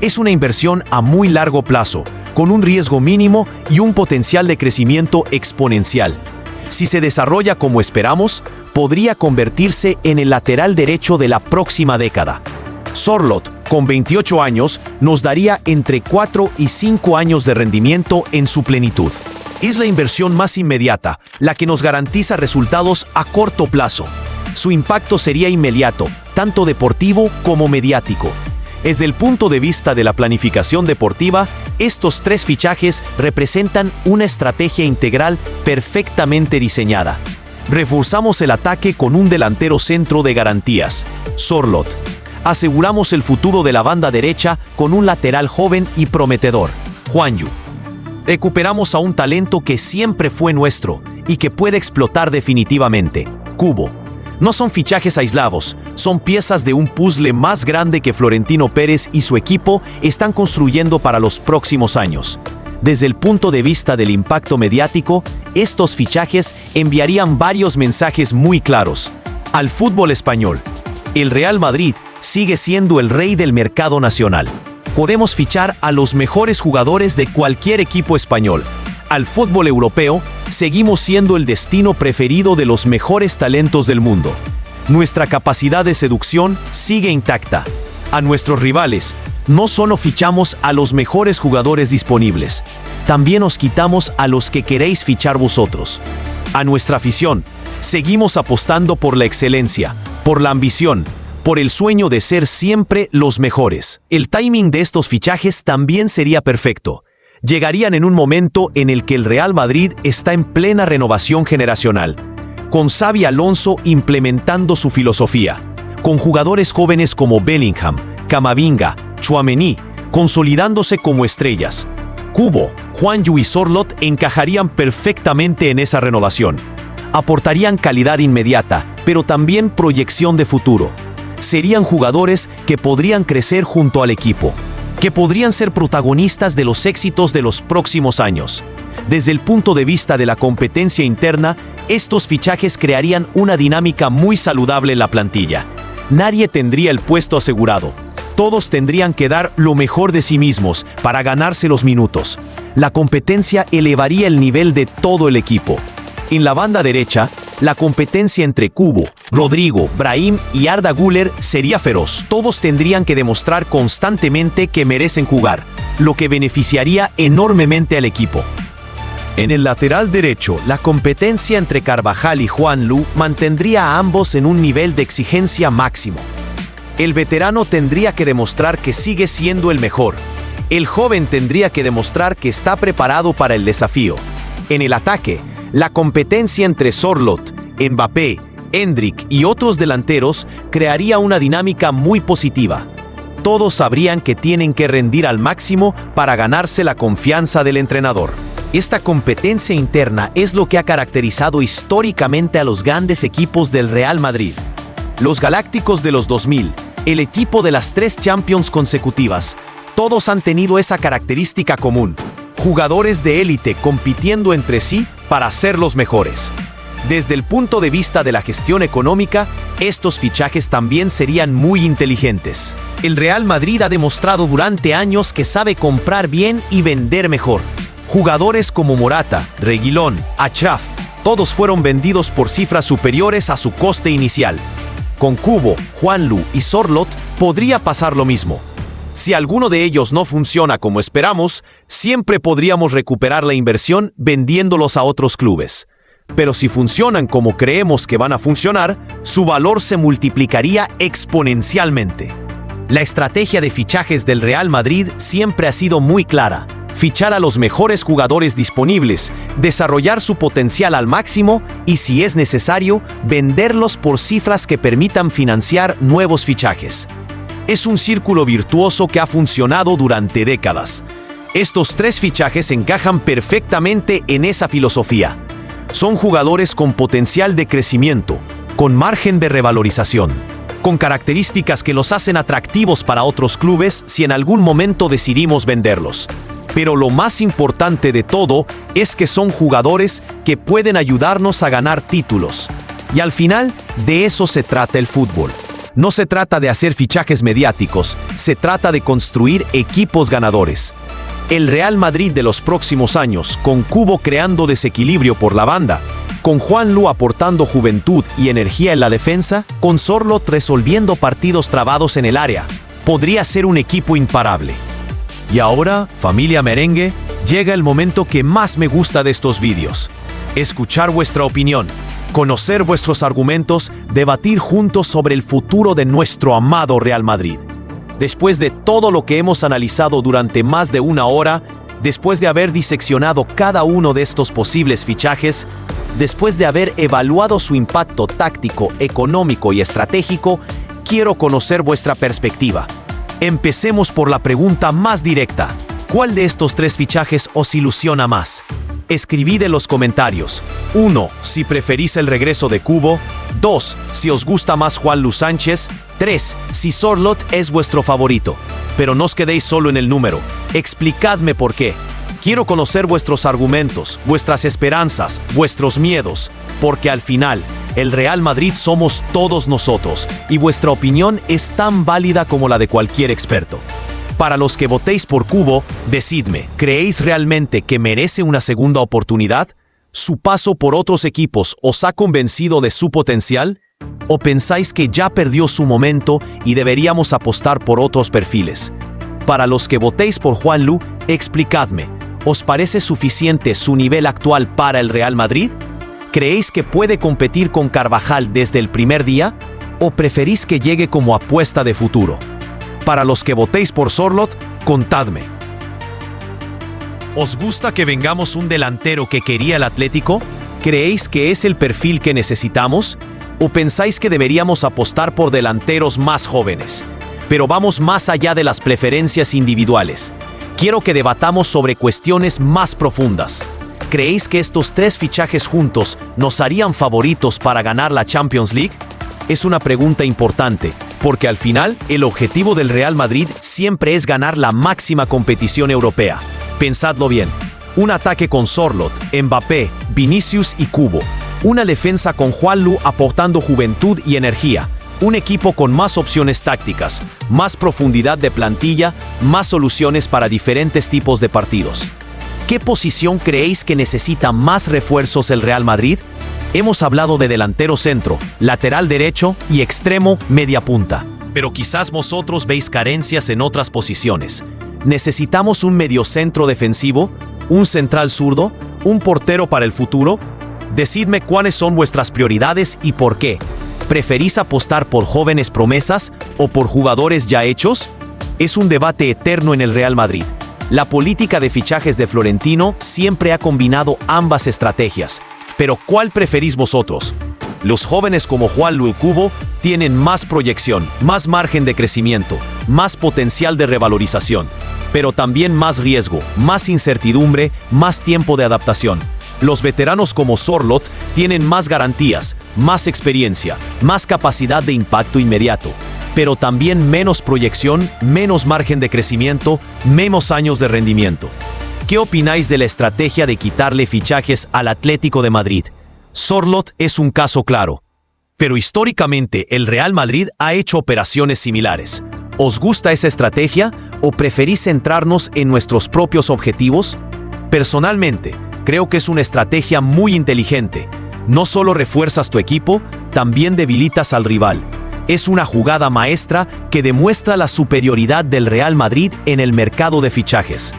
Es una inversión a muy largo plazo, con un riesgo mínimo y un potencial de crecimiento exponencial. Si se desarrolla como esperamos, podría convertirse en el lateral derecho de la próxima década. Sorloth, con 28 años, nos daría entre 4 y 5 años de rendimiento en su plenitud. Es la inversión más inmediata, la que nos garantiza resultados a corto plazo. Su impacto sería inmediato, tanto deportivo como mediático. Desde el punto de vista de la planificación deportiva, estos 3 fichajes representan una estrategia integral perfectamente diseñada. Reforzamos el ataque con un delantero centro de garantías, Sorloth. Aseguramos el futuro de la banda derecha con un lateral joven y prometedor, Hwang-yu. Recuperamos a un talento que siempre fue nuestro y que puede explotar definitivamente, Kubo. No son fichajes aislados, son piezas de un puzzle más grande que Florentino Pérez y su equipo están construyendo para los próximos años. Desde el punto de vista del impacto mediático, estos fichajes enviarían varios mensajes muy claros. Al fútbol español, el Real Madrid sigue siendo el rey del mercado nacional. Podemos fichar a los mejores jugadores de cualquier equipo español. Al fútbol europeo, seguimos siendo el destino preferido de los mejores talentos del mundo. Nuestra capacidad de seducción sigue intacta. A nuestros rivales, no solo fichamos a los mejores jugadores disponibles, también os quitamos a los que queréis fichar vosotros. A nuestra afición, seguimos apostando por la excelencia, por la ambición, por el sueño de ser siempre los mejores. El timing de estos fichajes también sería perfecto. Llegarían en un momento en el que el Real Madrid está en plena renovación generacional, con Xabi Alonso implementando su filosofía, con jugadores jóvenes como Bellingham, Camavinga, Tchouaméni, consolidándose como estrellas. Kubo, Hwang-yu y Sorloth encajarían perfectamente en esa renovación. Aportarían calidad inmediata, pero también proyección de futuro. Serían jugadores que podrían crecer junto al equipo, que podrían ser protagonistas de los éxitos de los próximos años. Desde el punto de vista de la competencia interna, estos fichajes crearían una dinámica muy saludable en la plantilla. Nadie tendría el puesto asegurado. Todos tendrían que dar lo mejor de sí mismos para ganarse los minutos. La competencia elevaría el nivel de todo el equipo. En la banda derecha, la competencia entre Kubo, Rodrigo, Brahim y Arda Güler sería feroz. Todos tendrían que demostrar constantemente que merecen jugar, lo que beneficiaría enormemente al equipo. En el lateral derecho, la competencia entre Carvajal y Hwang-yu mantendría a ambos en un nivel de exigencia máximo. El veterano tendría que demostrar que sigue siendo el mejor. El joven tendría que demostrar que está preparado para el desafío. En el ataque, la competencia entre Sorloth, Mbappé, Endrick y otros delanteros crearía una dinámica muy positiva. Todos sabrían que tienen que rendir al máximo para ganarse la confianza del entrenador. Esta competencia interna es lo que ha caracterizado históricamente a los grandes equipos del Real Madrid. Los Galácticos de los 2000, el equipo de las 3 Champions consecutivas, todos han tenido esa característica común. Jugadores de élite compitiendo entre sí para ser los mejores. Desde el punto de vista de la gestión económica, estos fichajes también serían muy inteligentes. El Real Madrid ha demostrado durante años que sabe comprar bien y vender mejor. Jugadores como Morata, Reguilón, Achraf, todos fueron vendidos por cifras superiores a su coste inicial. Con Kubo, Hwang-yu y Sorloth podría pasar lo mismo. Si alguno de ellos no funciona como esperamos, siempre podríamos recuperar la inversión vendiéndolos a otros clubes. Pero si funcionan como creemos que van a funcionar, su valor se multiplicaría exponencialmente. La estrategia de fichajes del Real Madrid siempre ha sido muy clara: fichar a los mejores jugadores disponibles, desarrollar su potencial al máximo y, si es necesario, venderlos por cifras que permitan financiar nuevos fichajes. Es un círculo virtuoso que ha funcionado durante décadas. Estos 3 fichajes encajan perfectamente en esa filosofía. Son jugadores con potencial de crecimiento, con margen de revalorización, con características que los hacen atractivos para otros clubes si en algún momento decidimos venderlos. Pero lo más importante de todo es que son jugadores que pueden ayudarnos a ganar títulos. Y al final, de eso se trata el fútbol. No se trata de hacer fichajes mediáticos, se trata de construir equipos ganadores. El Real Madrid de los próximos años, con Kubo creando desequilibrio por la banda, con Juanlu aportando juventud y energía en la defensa, con Sorloth resolviendo partidos trabados en el área, podría ser un equipo imparable. Y ahora, familia merengue, llega el momento que más me gusta de estos vídeos. Escuchar vuestra opinión, conocer vuestros argumentos, debatir juntos sobre el futuro de nuestro amado Real Madrid. Después de todo lo que hemos analizado durante más de una hora, después de haber diseccionado cada uno de estos posibles fichajes, después de haber evaluado su impacto táctico, económico y estratégico, quiero conocer vuestra perspectiva. Empecemos por la pregunta más directa. ¿Cuál de estos tres fichajes os ilusiona más? Escribid en los comentarios. 1. Si preferís el regreso de Kubo. 2. Si os gusta más Juanlu Sánchez. 3. Si Sorloth es vuestro favorito. Pero no os quedéis solo en el número. Explicadme por qué. Quiero conocer vuestros argumentos, vuestras esperanzas, vuestros miedos, porque al final, el Real Madrid somos todos nosotros, y vuestra opinión es tan válida como la de cualquier experto. Para los que votéis por Kubo, decidme, ¿creéis realmente que merece una segunda oportunidad? ¿Su paso por otros equipos os ha convencido de su potencial? ¿O pensáis que ya perdió su momento y deberíamos apostar por otros perfiles? Para los que votéis por Juanlu, explicadme, ¿os parece suficiente su nivel actual para el Real Madrid? ¿Creéis que puede competir con Carvajal desde el primer día? ¿O preferís que llegue como apuesta de futuro? Para los que votéis por Sorloth, contadme. ¿Os gusta que vengamos un delantero que quería el Atlético? ¿Creéis que es el perfil que necesitamos? ¿O pensáis que deberíamos apostar por delanteros más jóvenes? Pero vamos más allá de las preferencias individuales. Quiero que debatamos sobre cuestiones más profundas. ¿Creéis que estos tres fichajes juntos nos harían favoritos para ganar la Champions League? Es una pregunta importante, porque al final el objetivo del Real Madrid siempre es ganar la máxima competición europea. Pensadlo bien. Un ataque con Sorloth, Mbappé, Vinicius y Kubo. Una defensa con Juanlu aportando juventud y energía. Un equipo con más opciones tácticas, más profundidad de plantilla, más soluciones para diferentes tipos de partidos. ¿Qué posición creéis que necesita más refuerzos el Real Madrid? Hemos hablado de delantero centro, lateral derecho y extremo media punta. Pero quizás vosotros veis carencias en otras posiciones. ¿Necesitamos un mediocentro defensivo? ¿Un central zurdo? ¿Un portero para el futuro? Decidme cuáles son vuestras prioridades y por qué. ¿Preferís apostar por jóvenes promesas o por jugadores ya hechos? Es un debate eterno en el Real Madrid. La política de fichajes de Florentino siempre ha combinado ambas estrategias. Pero ¿cuál preferís vosotros? Los jóvenes como Juanlu y Kubo tienen más proyección, más margen de crecimiento, más potencial de revalorización, pero también más riesgo, más incertidumbre, más tiempo de adaptación. Los veteranos como Sorloth tienen más garantías, más experiencia, más capacidad de impacto inmediato, pero también menos proyección, menos margen de crecimiento, menos años de rendimiento. ¿Qué opináis de la estrategia de quitarle fichajes al Atlético de Madrid? Sorloth es un caso claro, pero históricamente el Real Madrid ha hecho operaciones similares. ¿Os gusta esa estrategia o preferís centrarnos en nuestros propios objetivos? Personalmente, creo que es una estrategia muy inteligente. No solo refuerzas tu equipo, también debilitas al rival. Es una jugada maestra que demuestra la superioridad del Real Madrid en el mercado de fichajes.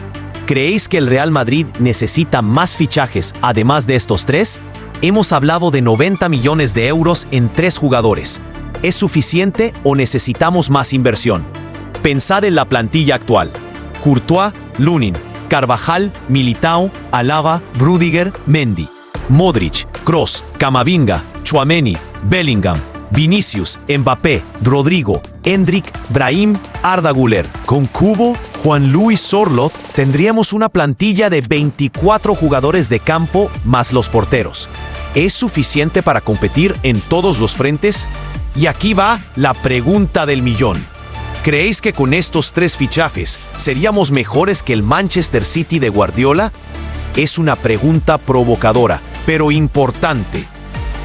¿Creéis que el Real Madrid necesita más fichajes además de estos tres? Hemos hablado de 90 millones de euros en 3 jugadores. ¿Es suficiente o necesitamos más inversión? Pensad en la plantilla actual. Courtois, Lunin, Carvajal, Militao, Alaba, Rüdiger, Mendy, Modric, Kroos, Camavinga, Tchouaméni, Bellingham, Vinicius, Mbappé, Rodrigo, Endrick, Brahim, Arda Güler. Con Kubo, Juanlu y Sorloth tendríamos una plantilla de 24 jugadores de campo más los porteros. ¿Es suficiente para competir en todos los frentes? Y aquí va la pregunta del millón. ¿Creéis que con estos 3 fichajes seríamos mejores que el Manchester City de Guardiola? Es una pregunta provocadora, pero importante.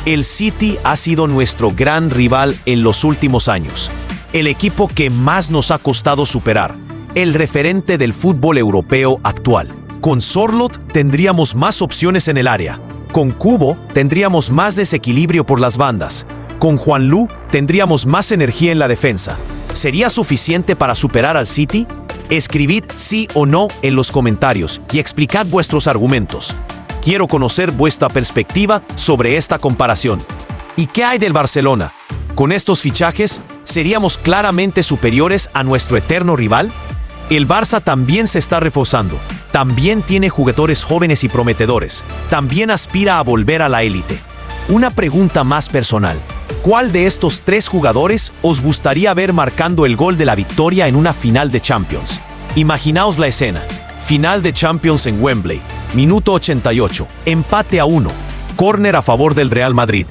El City ha sido nuestro gran rival en los últimos años. El equipo que más nos ha costado superar. El referente del fútbol europeo actual. Con Sorloth tendríamos más opciones en el área. Con Kubo tendríamos más desequilibrio por las bandas. Con Juanlu tendríamos más energía en la defensa. ¿Sería suficiente para superar al City? Escribid sí o no en los comentarios y explicad vuestros argumentos. Quiero conocer vuestra perspectiva sobre esta comparación. ¿Y qué hay del Barcelona? ¿Con estos fichajes seríamos claramente superiores a nuestro eterno rival? El Barça también se está reforzando. También tiene jugadores jóvenes y prometedores. También aspira a volver a la élite. Una pregunta más personal. ¿Cuál de estos 3 jugadores os gustaría ver marcando el gol de la victoria en una final de Champions? Imaginaos la escena. Final de Champions en Wembley. Minuto 88. Empate a 1. Córner a favor del Real Madrid.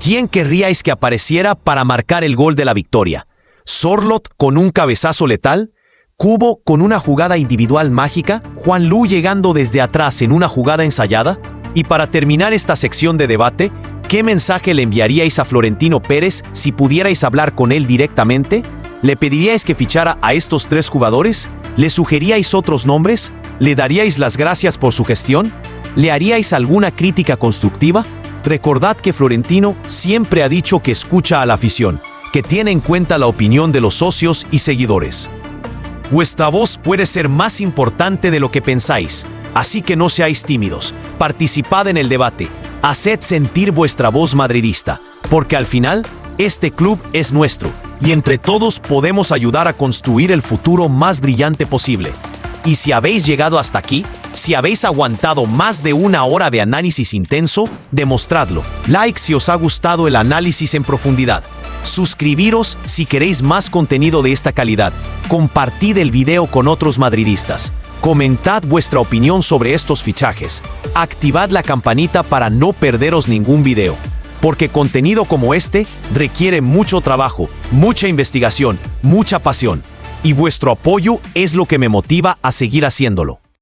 ¿Quién querríais que apareciera para marcar el gol de la victoria? ¿Sorloth con un cabezazo letal? ¿Kubo con una jugada individual mágica? ¿Juanlu llegando desde atrás en una jugada ensayada? Y para terminar esta sección de debate, ¿qué mensaje le enviaríais a Florentino Pérez si pudierais hablar con él directamente? ¿Le pediríais que fichara a estos 3 jugadores? ¿Le sugeríais otros nombres? ¿Le daríais las gracias por su gestión? ¿Le haríais alguna crítica constructiva? Recordad que Florentino siempre ha dicho que escucha a la afición, que tiene en cuenta la opinión de los socios y seguidores. Vuestra voz puede ser más importante de lo que pensáis, así que no seáis tímidos, participad en el debate, haced sentir vuestra voz madridista, porque al final, este club es nuestro, y entre todos podemos ayudar a construir el futuro más brillante posible. Y si habéis llegado hasta aquí, si habéis aguantado más de 1 hora de análisis intenso, demostradlo. Like si os ha gustado el análisis en profundidad. Suscribiros si queréis más contenido de esta calidad. Compartid el video con otros madridistas. Comentad vuestra opinión sobre estos fichajes. Activad la campanita para no perderos ningún video. Porque contenido como este requiere mucho trabajo, mucha investigación, mucha pasión. Y vuestro apoyo es lo que me motiva a seguir haciéndolo.